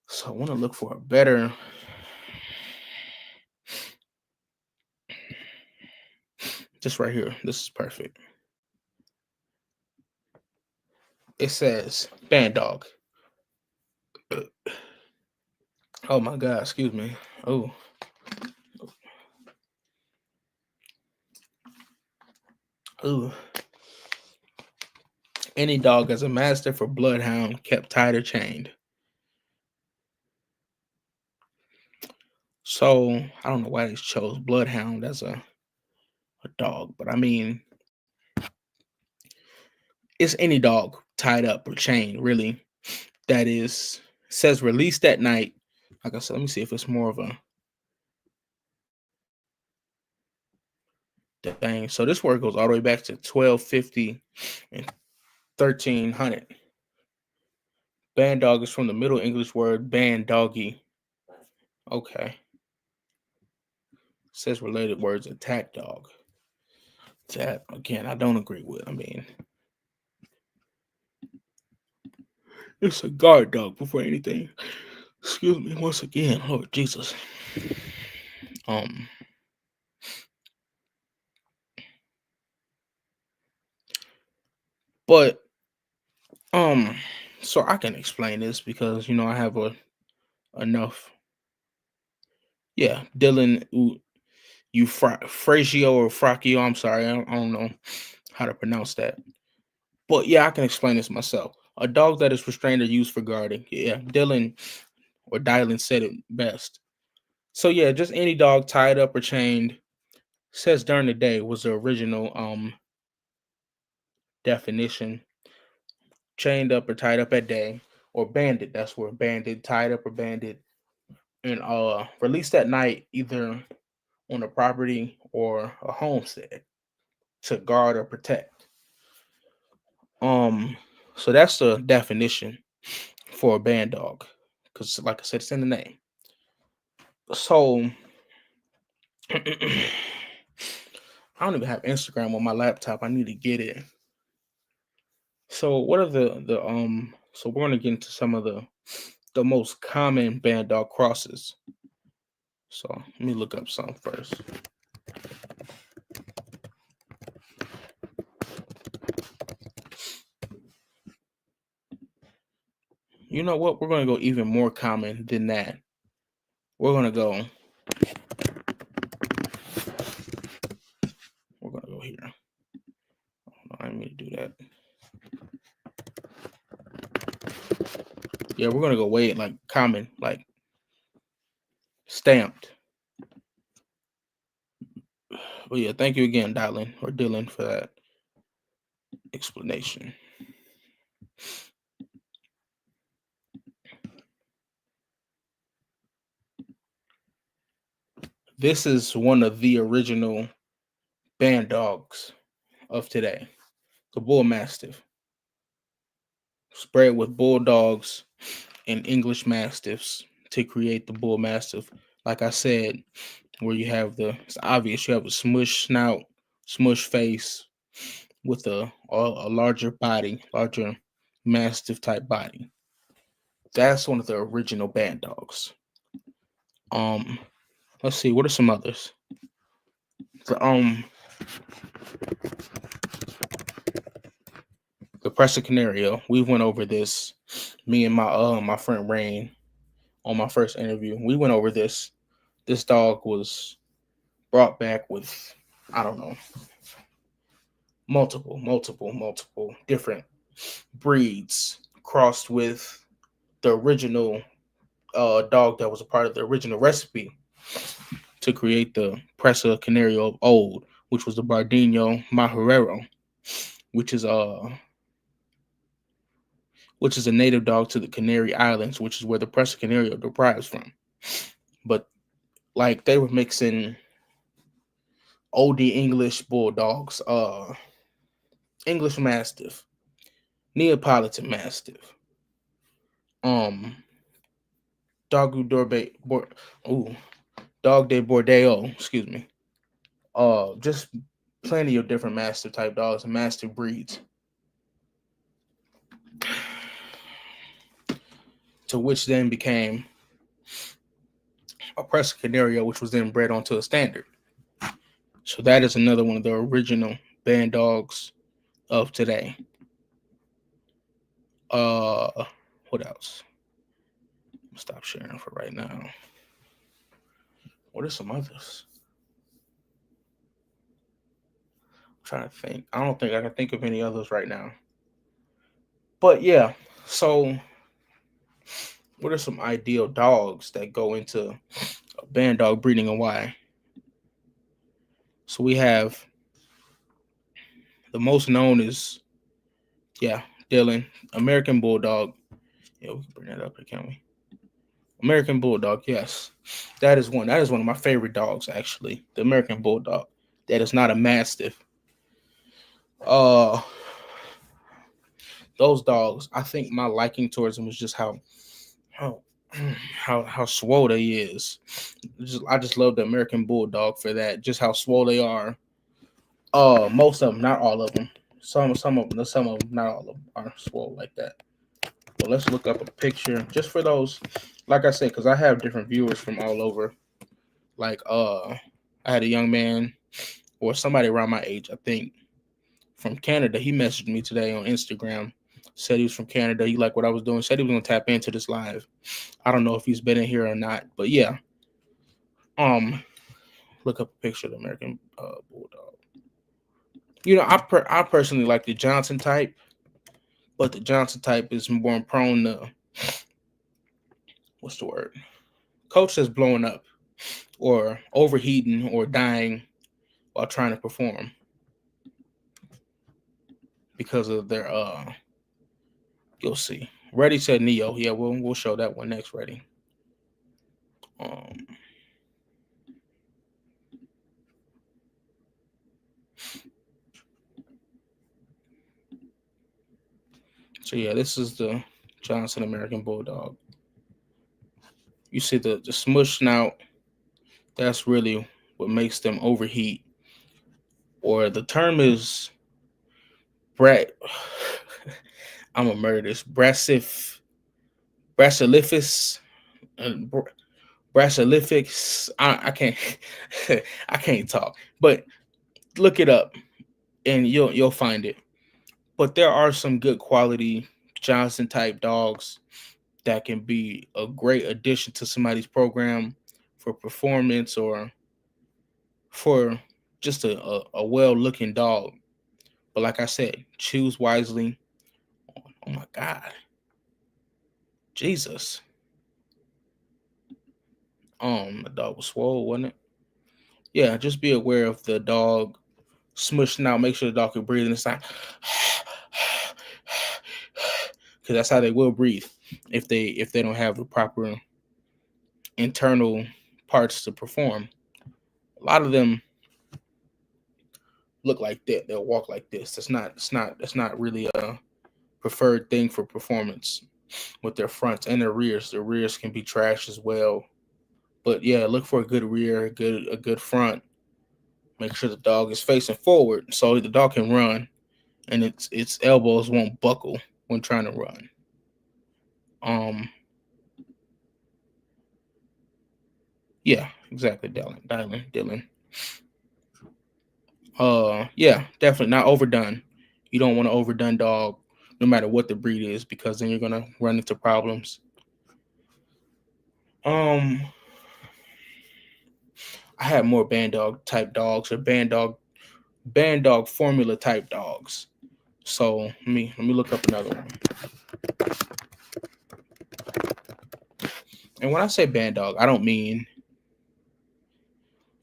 [SPEAKER 1] So I want to look for a better. Just right here. This is perfect. It says band dog. Oh my God, excuse me. Oh, oh. Any dog as a mastiff or bloodhound kept tied or chained. So I don't know why they chose bloodhound as a dog, but I mean, it's any dog tied up or chained, really. That is says released at night. Like I said, let me see if it's more of a thing. So this word goes all the way back to 1250 and 1300. Band dog is from the Middle English word band doggy. Okay. Says related words attack dog. That again, I don't agree with. I mean, it's a guard dog before anything. Excuse me once again, Lord Jesus. Um, but so I can explain this because I have a enough. Yeah, Dylan Fragio or Fracchio. I'm sorry, I don't know how to pronounce that. But yeah, I can explain this myself. A dog that is restrained or used for guarding. Yeah, Dylan said it best. So yeah, just any dog tied up or chained, says during the day, was the original definition. Chained up or tied up at day, or banded. That's where banded, tied up or banded, and released at night, either on a property or a homestead to guard or protect. Um, so that's the definition for a band dog, because like I said, it's in the name. So I don't even have Instagram on my laptop. I need to get it. So what are the so we're gonna get into some of the most common band dog crosses. So let me look up some first. You know what? We're gonna go even more common than that. We're gonna go. We're gonna go here. Oh, I didn't mean to do that. Yeah, we're gonna go way like common, like stamped. But yeah, thank you again, Dylan, for that explanation. This is one of the original band dogs of today, the Bull Mastiff, spread with bulldogs and English Mastiffs to create the Bull Mastiff. Like I said, where you have it's obvious you have a smush snout, smush face with a larger body, larger Mastiff type body. That's one of the original band dogs. Let's see, what are some others? The Presa Canario. We went over this Me and my friend Rain on my first interview, we went over this. This dog was brought back with, I don't know, multiple different breeds crossed with the original dog that was a part of the original recipe to create the Presa Canario of old, which was the Bardino Majorero, which is uh which is a native dog to the Canary Islands, which is where the Presa Canario derives from. But like they were mixing OD English bulldogs, English Mastiff, Neapolitan Mastiff, um, Dogu Dorbe, ooh, Dog de Bordeaux, excuse me. Just plenty of different Mastiff type dogs and Mastiff breeds, to which then became a Presa Canario, which was then bred onto a standard. So that is another one of the original band dogs of today. What else? Stop sharing for right now. What are some others? I'm trying to think. I don't think I can think of any others right now. But yeah, so what are some ideal dogs that go into a band dog breeding and why? So we have the most known is, yeah, Dylan, American Bulldog. Yeah, we can bring that up here, can't we? American Bulldog, yes. That is one. That is one of my favorite dogs, actually. The American Bulldog. That is not a Mastiff. Uh those dogs, I think my liking towards them was just how how swole they is. I just love the American Bulldog for that. Just how swole they are. Most of them, not all of them. Some of them, not all of them are swole like that. But let's look up a picture just for those. Like I said, because I have different viewers from all over. Like I had a young man or somebody around my age, I think, from Canada. He messaged me today on Instagram. Said he was from Canada. He liked what I was doing. Said he was gonna tap into this live. I don't know if he's been in here or not, but yeah. Look up a picture of the American Bulldog. I personally like the Johnson type, but the Johnson type is more prone to, what's the word? Coach that's blowing up or overheating or dying while trying to perform because of their you'll see. Ready said Neo. Yeah, we'll show that one next. Ready. Um, so yeah, this is the Johnson American Bulldog. You see the smush snout. That's really what makes them overheat. Or the term is brat. I'm a murder this. Brasilifus, Brasilifix. I can't, I can't talk. But look it up, and you'll find it. But there are some good quality Johnson type dogs that can be a great addition to somebody's program for performance or for just a well looking dog. But like I said, choose wisely. Oh my God. Jesus. The dog was swole, wasn't it? Yeah, just be aware of the dog smushing out. Make sure the dog can breathe, and it's like, because that's how they will breathe if they don't have the proper internal parts to perform. A lot of them look like that. They'll walk like this. That's not really a preferred thing for performance with their fronts and their rears. Their rears can be trash as well. But yeah, look for a good rear, a good front. Make sure the dog is facing forward so the dog can run and its elbows won't buckle when trying to run. Um, yeah, exactly, Dylan. Yeah, definitely not overdone. You don't want an overdone dog no matter what the breed is, because then you're gonna run into problems. Um, I had more band dog type dogs or band dog formula type dogs. So let me look up another one. And when I say band dog, I don't mean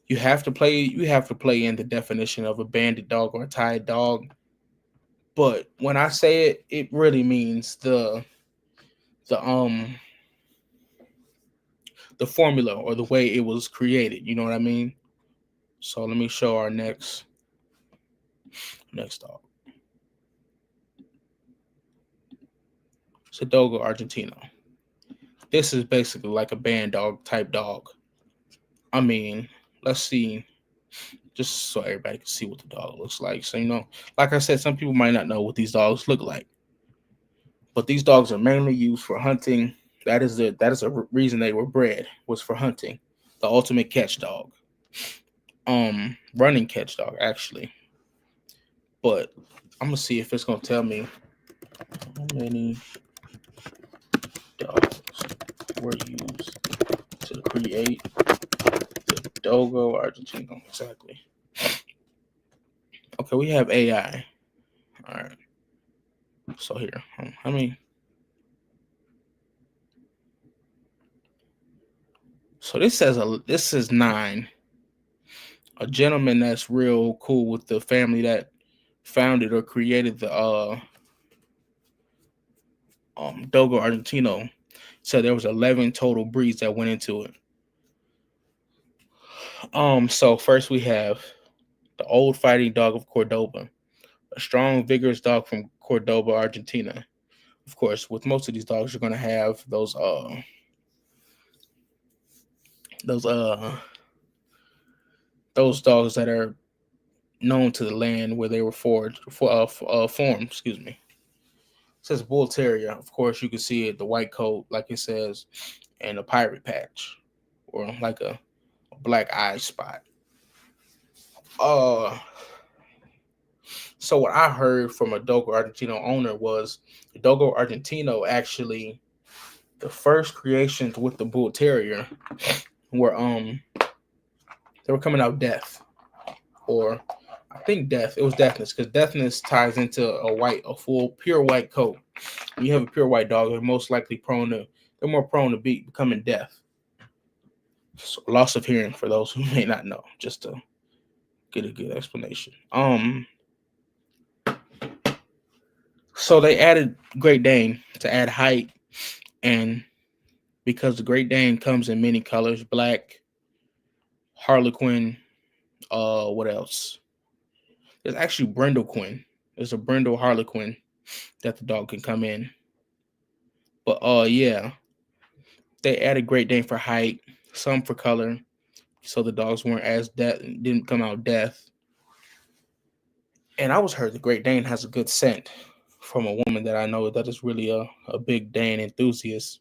[SPEAKER 1] you have to play in the definition of a banded dog or a tied dog. But when I say it, it really means the the formula or the way it was created. You know what I mean? So let me show our next dog. It's a Dogo Argentino. This is basically like a band dog type dog. I mean, let's see, just so everybody can see what the dog looks like. So like I said, some people might not know what these dogs look like, but these dogs are mainly used for hunting. That is a reason they were bred, was for hunting. The ultimate catch dog, running catch dog actually. But I'm gonna see if it's gonna tell me how many dogs were used to create the Dogo Argentino. Exactly. Okay, we have AI. All right. So here, I mean, so this is nine. A gentleman that's real cool with the family that founded or created the Dogo Argentino said there was 11 total breeds that went into it. So first we have the old fighting dog of Cordoba, a strong, vigorous dog from Cordoba, Argentina. Of course, with most of these dogs, you're gonna have those those dogs that are known to the land where they were formed. Excuse me. It says bull terrier. Of course, you can see it, the white coat, like it says, and a pirate patch, or like a black eye spot. Uh, so what I heard from a Dogo Argentino owner was the Dogo Argentino actually the first creations with the bull terrier were they were coming out deaf, or I think deaf. It was deafness because deafness ties into a full pure white coat. When you have a pure white dog, they're more prone to becoming deaf. So loss of hearing for those who may not know, just to get a good explanation. So they added Great Dane to add height, and because the Great Dane comes in many colors, black, Harlequin, what else? There's actually Brindle Quinn. There's a Brindle Harlequin that the dog can come in. But yeah, they added Great Dane for height, some for color, so the dogs weren't as didn't come out deaf. And I was heard the Great Dane has a good scent from a woman that I know that is really a big Dane enthusiast.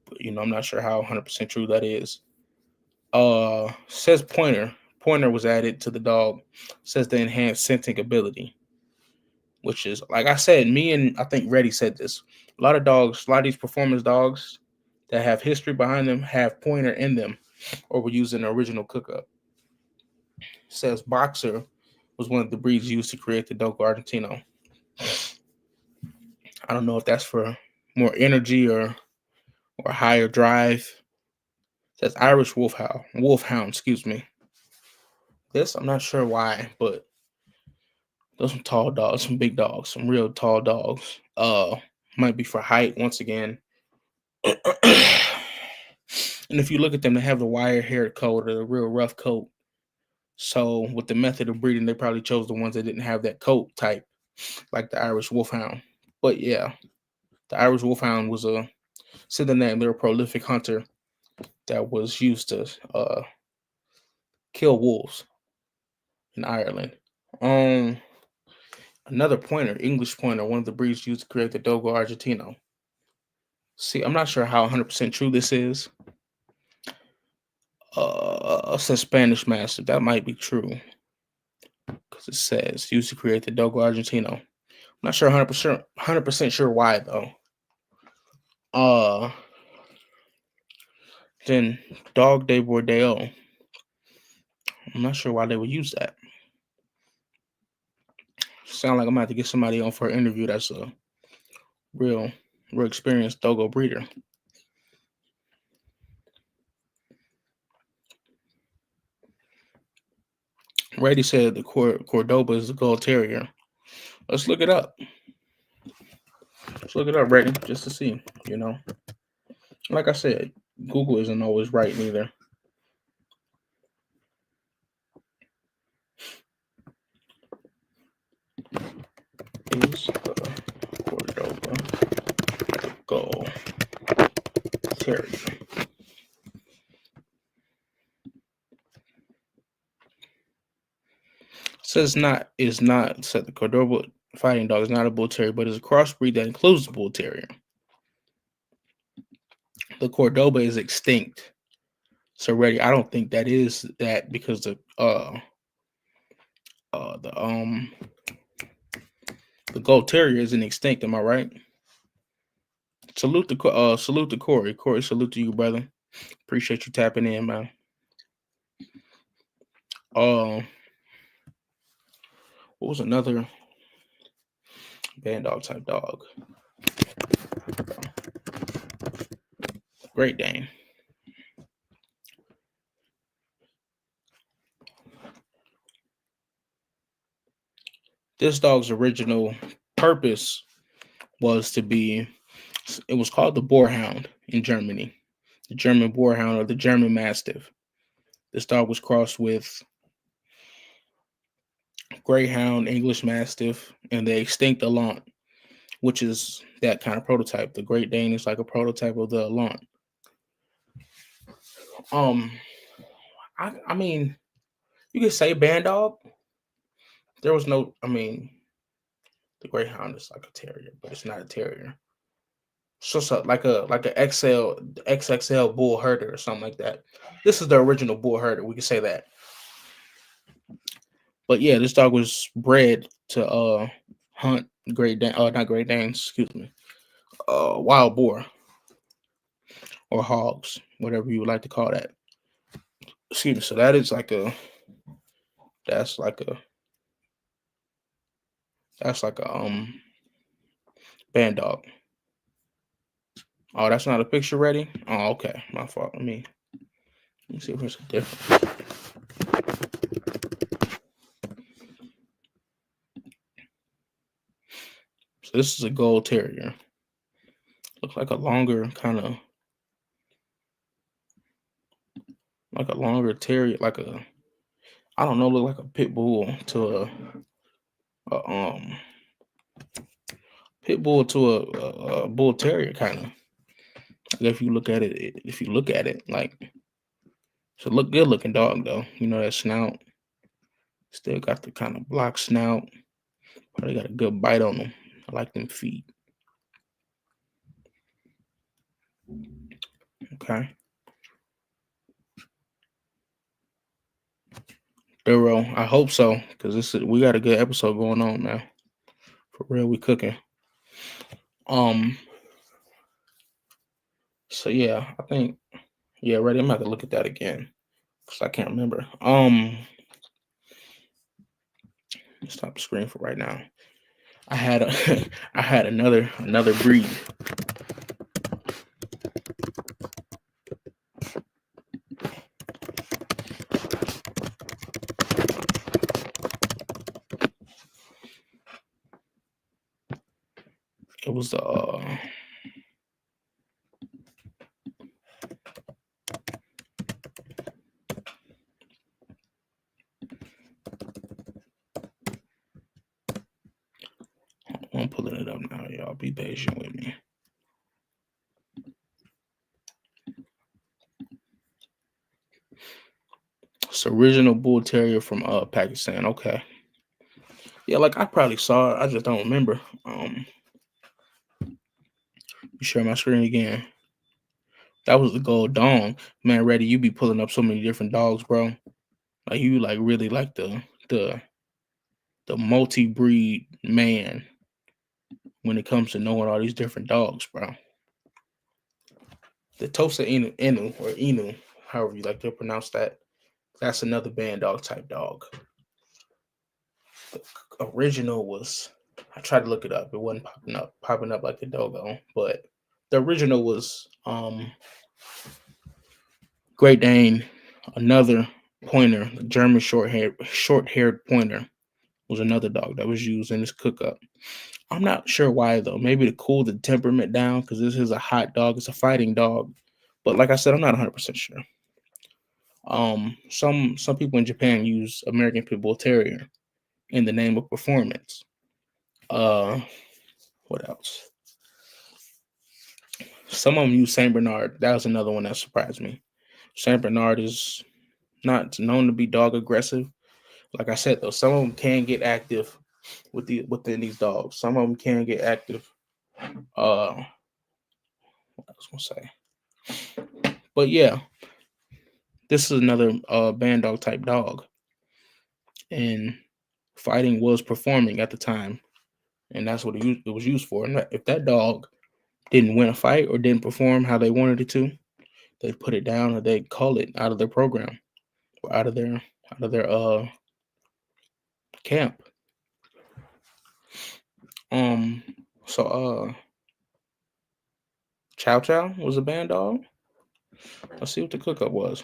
[SPEAKER 1] But I'm not sure how 100% true that is. Says Pointer. Pointer was added to the dog. Says the enhanced scenting ability, which is like I said, me and I think Reddy said this. A lot of these performance dogs that have history behind them have Pointer in them, or were using an original cook-up. Says Boxer was one of the breeds used to create the Dogo Argentino. I don't know if that's for more energy or higher drive. Says Irish Wolfhound, excuse me. This I'm not sure why, but those some tall dogs, some big dogs, some real tall dogs. Might be for height once again. And if you look at them, they have the wire haired coat or the real rough coat. So with the method of breeding, they probably chose the ones that didn't have that coat type, like the Irish Wolfhound. But yeah, the Irish Wolfhound was said the name. They're a prolific hunter that was used to kill wolves in Ireland. Um, Another pointer, English pointer, one of the breeds used to create the Dogo Argentino. See, I'm not sure how 100% true this is. Says Spanish Mastiff. That might be true because it says used to create the Dogo Argentino. Not sure 100% sure why though. Uh, then Dog Day Bordeaux. I'm not sure why they would use that. Sound like I'm gonna have to get somebody on for an interview that's a real, real experienced Dogo breeder. Reddy said the Cordoba is the Gold Terrier. Let's look it up. Let's look it up, Reddy, just to see. You know, like I said, Google isn't always right neither. Is the Cordoba Gold Terrier? Says not is not said the Cordoba fighting dog is not a bull terrier, but is a crossbreed that includes the bull terrier. The Cordoba is extinct. So ready, I don't think that is that because the the gold terrier isn't extinct. Am I right? Salute to Corey. Corey, salute to you, brother. Appreciate you tapping in, man. What was another band dog type dog? Great Dane. This dog's original purpose was to be, it was called the Boarhound in Germany, the German Boarhound or the German Mastiff. This dog was crossed with Greyhound, English Mastiff, and the extinct Allant, which is that kind of prototype. The Great Dane is like a prototype of the Allant. I mean, you could say band dog. There was no, I mean, the Greyhound is like a terrier, but it's not a terrier. So like a XXL bull herder or something like that. This is the original bull herder. We could say that. But yeah, this dog was bred to hunt Great Dane, not Great Danes, excuse me, wild boar or hogs, whatever you would like to call that. Excuse me. So that is like a that's like a that's like a band dog. Oh, that's not a picture ready? Oh, okay. My fault. Let me see if there's a difference. So this is a gold terrier. Looks like a longer kind of like a longer terrier, like a I don't know, look like a pit bull to a pit bull to a bull terrier kind of. If you look at it, like it's a good looking dog though. You know that snout, still got the kind of block snout. Probably got a good bite on them. I like them feet. Okay. Duro, I hope so, because we got a good episode going on now. For real, we cooking. So yeah, I think ready. I'm gonna have to look at that again because I can't remember. Stop the screen for right now. I had I had another breed. It was the I'm pulling it up now, y'all. Be patient with me. It's original bull terrier from Pakistan. Okay. Yeah, like I probably saw it. I just don't remember. You share my screen again. That was the gold dong. Man, Reddy, you be pulling up so many different dogs, bro. Like you like really like the multi-breed man. when it comes to knowing all these different dogs, bro. The Tosa Inu or Inu, however you like to pronounce that, that's another band dog type dog. The original was, I tried to look it up. It wasn't popping up like a doggone. But the original was Great Dane, another pointer, the German short-haired pointer was another dog that was used in this cook-up. I'm not sure why though. Maybe to cool the temperament down because this is a hot dog. It's a fighting dog. But like I said, I'm not 100% sure. Some people in Japan use American Pit Bull Terrier in the name of performance. What else? Some of them use Saint Bernard. That was another one that surprised me. Saint Bernard is not known to be dog aggressive. Like I said though, some of them can get active within these dogs. Some of them can get active. What I was gonna say, but yeah, this is another band dog type dog, and fighting was performing at the time, and that's what it was used for. And if that dog didn't win a fight or didn't perform how they wanted it to, they'd put it down or they'd call it out of their program or out of their camp. Um, so Chow Chow was a band dog. Let's see what the cook up was.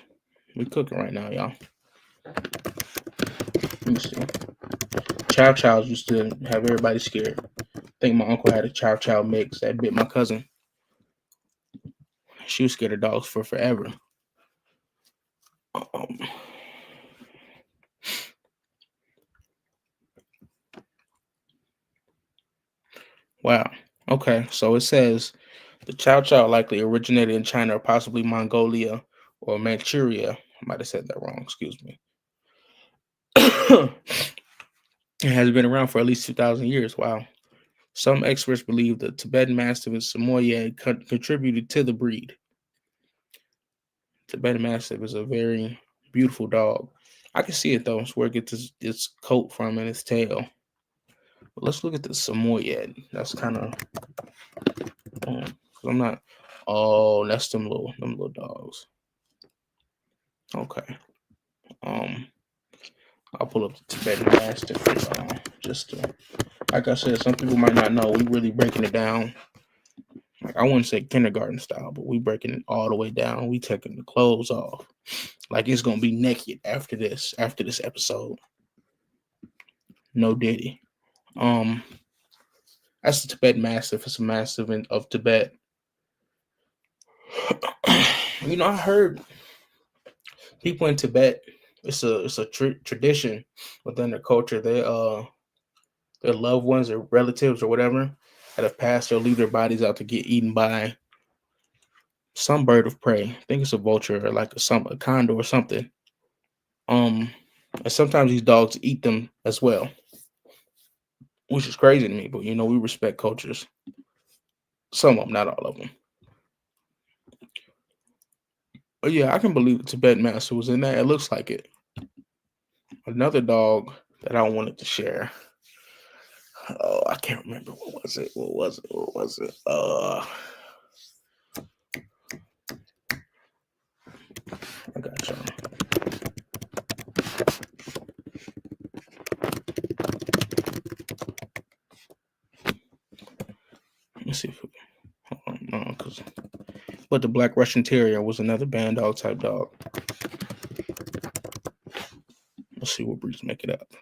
[SPEAKER 1] We cooking right now, y'all. Let me see. Chow Chows used to have everybody scared. I think my uncle had a Chow Chow mix that bit my cousin. She was scared of dogs for forever. Um, wow. Okay, so it says the Chow Chow likely originated in China or possibly Mongolia or Manchuria. I might have said that wrong. Excuse me. It has been around for at least 2,000 years. Wow. Some experts believe the Tibetan Mastiff and Samoyed contributed to the breed. Tibetan Mastiff is a very beautiful dog. I can see it though. It's where it gets its coat from and its tail. But let's look at the Samoyed. That's kind of. I'm not. Oh, that's them little dogs. Okay. I'll pull up the Tibetan Mastiff for y'all. Just to, like I said, some people might not know. We really breaking it down. Like I wouldn't say kindergarten style, but we breaking it all the way down. We taking the clothes off. Like it's gonna be naked after this episode. No Diddy. That's the Tibetan Mastiff. It's a mastiff of Tibet. I heard people in Tibet. It's a tradition within their culture. Their loved ones or relatives or whatever that have passed, they'll leave their bodies out to get eaten by some bird of prey. I think it's a vulture or like a condor or something. And sometimes these dogs eat them as well, which is crazy to me. But we respect cultures. Some of them, not all of them. But yeah, I can believe the Tibetan Master was in there. It looks like it. Another dog that I wanted to share. Oh, I can't remember. What was it? I got y'all. Let me see if no, but the Black Russian Terrier was another band dog type dog. Let's see what breeds make it up.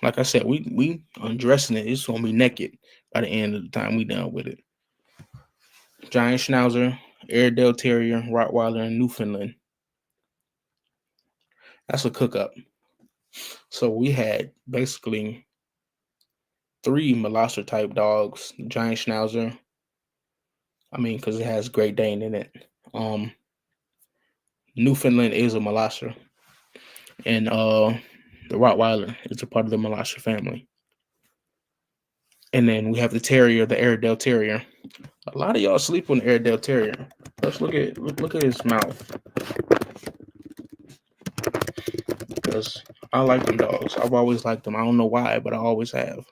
[SPEAKER 1] Like I said, we undressing it. It's gonna be naked by the end of the time we done with it. Giant Schnauzer, Airedale Terrier, Rottweiler, and Newfoundland. That's a cook up. So we had basically 3 Molosser type dogs. Giant Schnauzer. I mean, because it has Great Dane in it. Newfoundland is a Molosser, and the Rottweiler is a part of the Molosser family. And then we have the Terrier, the Airedale Terrier. A lot of y'all sleep on the Airedale Terrier. Let's look at his mouth. Because I like them dogs. I've always liked them. I don't know why, but I always have.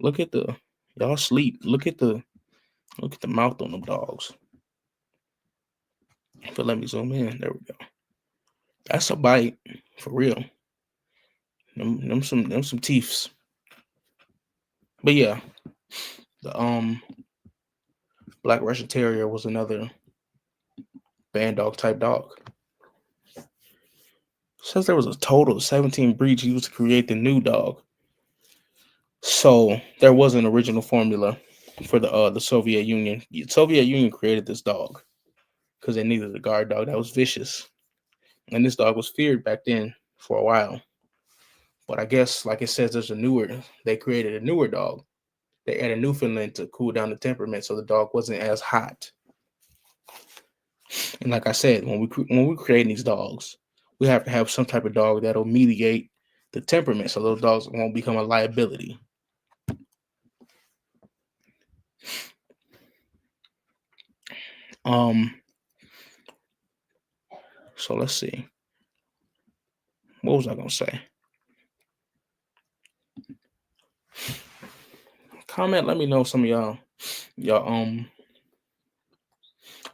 [SPEAKER 1] Look at the Y'all sleep. Look at the mouth on them dogs. But let me zoom in. There we go. That's a bite for real. Them some teeths. But yeah, the Black Russian Terrier was another band dog type dog. Says there was a total of 17 breeds used to create the new dog. So there was an original formula for the Soviet Union. The Soviet Union created this dog because they needed a guard dog that was vicious, and this dog was feared back then for a while. But I guess, like it says, they created a newer dog. They added Newfoundland to cool down the temperament, so the dog wasn't as hot. And like I said, when we create these dogs, we have to have some type of dog that'll mediate the temperament, so those dogs won't become a liability. Um, so let's see. What was I gonna say? Comment. Let me know some of y'all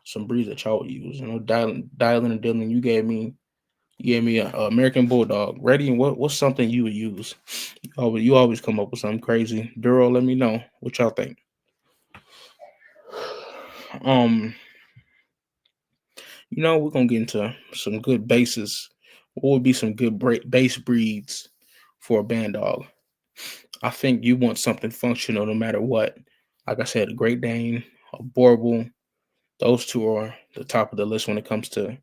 [SPEAKER 1] some breeds that y'all would use. Dialing and Dylan, you gave me a American Bulldog. Ready? And what's something you would use? You always come up with something crazy. Duro, let me know what y'all think. Um, we're gonna get into some good bases. What would be some good base breeds for a band dog? I think you want something functional no matter what. Like I said, a Great Dane, a Borbal, those two are the top of the list when it comes to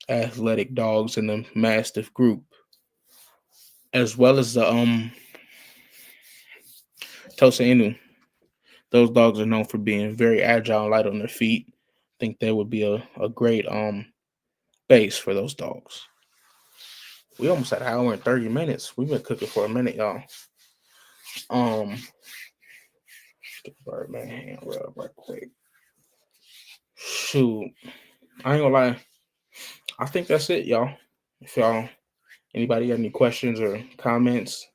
[SPEAKER 1] athletic dogs in the Mastiff group, as well as the Tosa Inu. Those dogs are known for being very agile and light on their feet. I think that would be a great base for those dogs. We almost had an hour and 30 minutes. We've been cooking for a minute, y'all. Um, Birdman hand rub right quick. Shoot, I ain't gonna lie. I think that's it, y'all. If anybody got any questions or comments,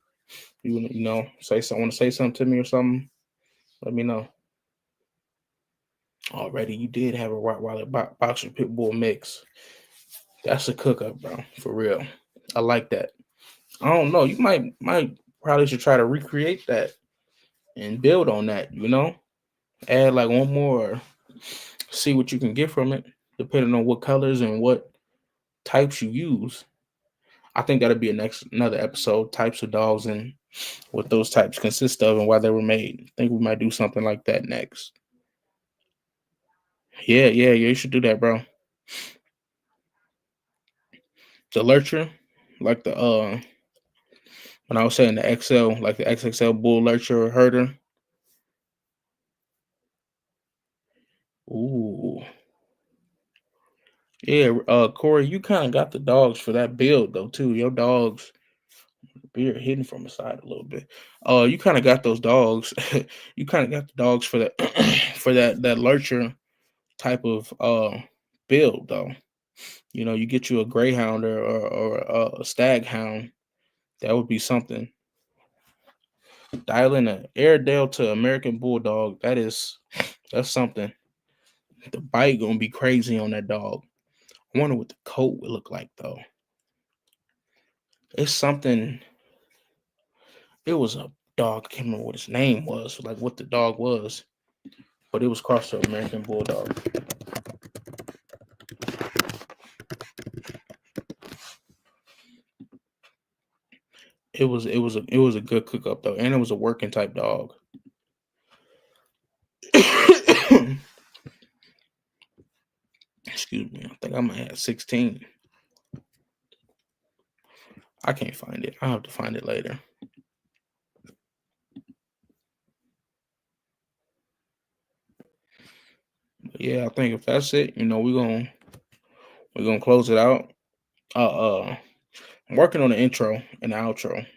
[SPEAKER 1] say something, want to say something to me or something, let me know. Already, you did have a Rottweiler boxer pit bull mix. That's a cook up, bro. For real, I like that. I don't know. You might probably should try to recreate that and build on that. Add like one more, see what you can get from it, depending on what colors and what types you use. I think that'll be another episode, types of dogs and what those types consist of and why they were made. I think we might do something like that next. Yeah. You should do that, bro. The lurcher, like the when I was saying the XL, like the XXL bull lurcher or herder. Ooh. Yeah, Corey, you kind of got the dogs for that build though too. Your dogs beard hidden from the side a little bit. You kind of got those dogs. You kind of got the dogs for that for that lurcher type of build though. You get you a greyhound or a stag hound. That would be something. Dialing an Airedale to American Bulldog. That's something. The bite gonna be crazy on that dog. I wonder what the coat would look like though. It's something. It was a dog. I can't remember what his name was, like what the dog was, but it was crossed to American Bulldog. It was a good cook up though, and it was a working type dog. Excuse me. I think I might have 16. I can't find it. I'll have to find it later. But yeah, I think if that's it, we're gonna close it out. I'm working on the intro and the outro. I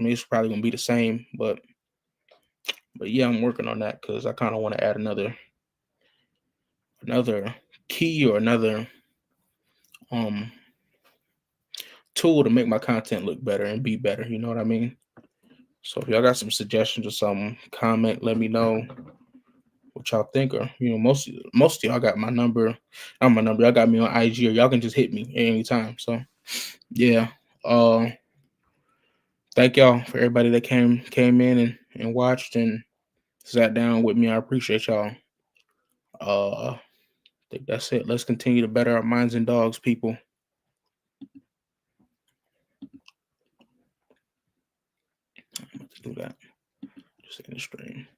[SPEAKER 1] mean, it's probably gonna be the same, but yeah, I'm working on that because I kind of want to add another key or another um tool to make my content look better and be better. You know what I mean? So if y'all got some suggestions or something, comment, let me know what y'all think. Or most of y'all got my number. Not my number. Y'all got me on IG, or y'all can just hit me at any time. So yeah. Uh thank y'all for everybody that came in and watched and sat down with me. I appreciate y'all. I think that's it. Let's continue to better our minds and dogs, people. Let's do that. Just in the stream.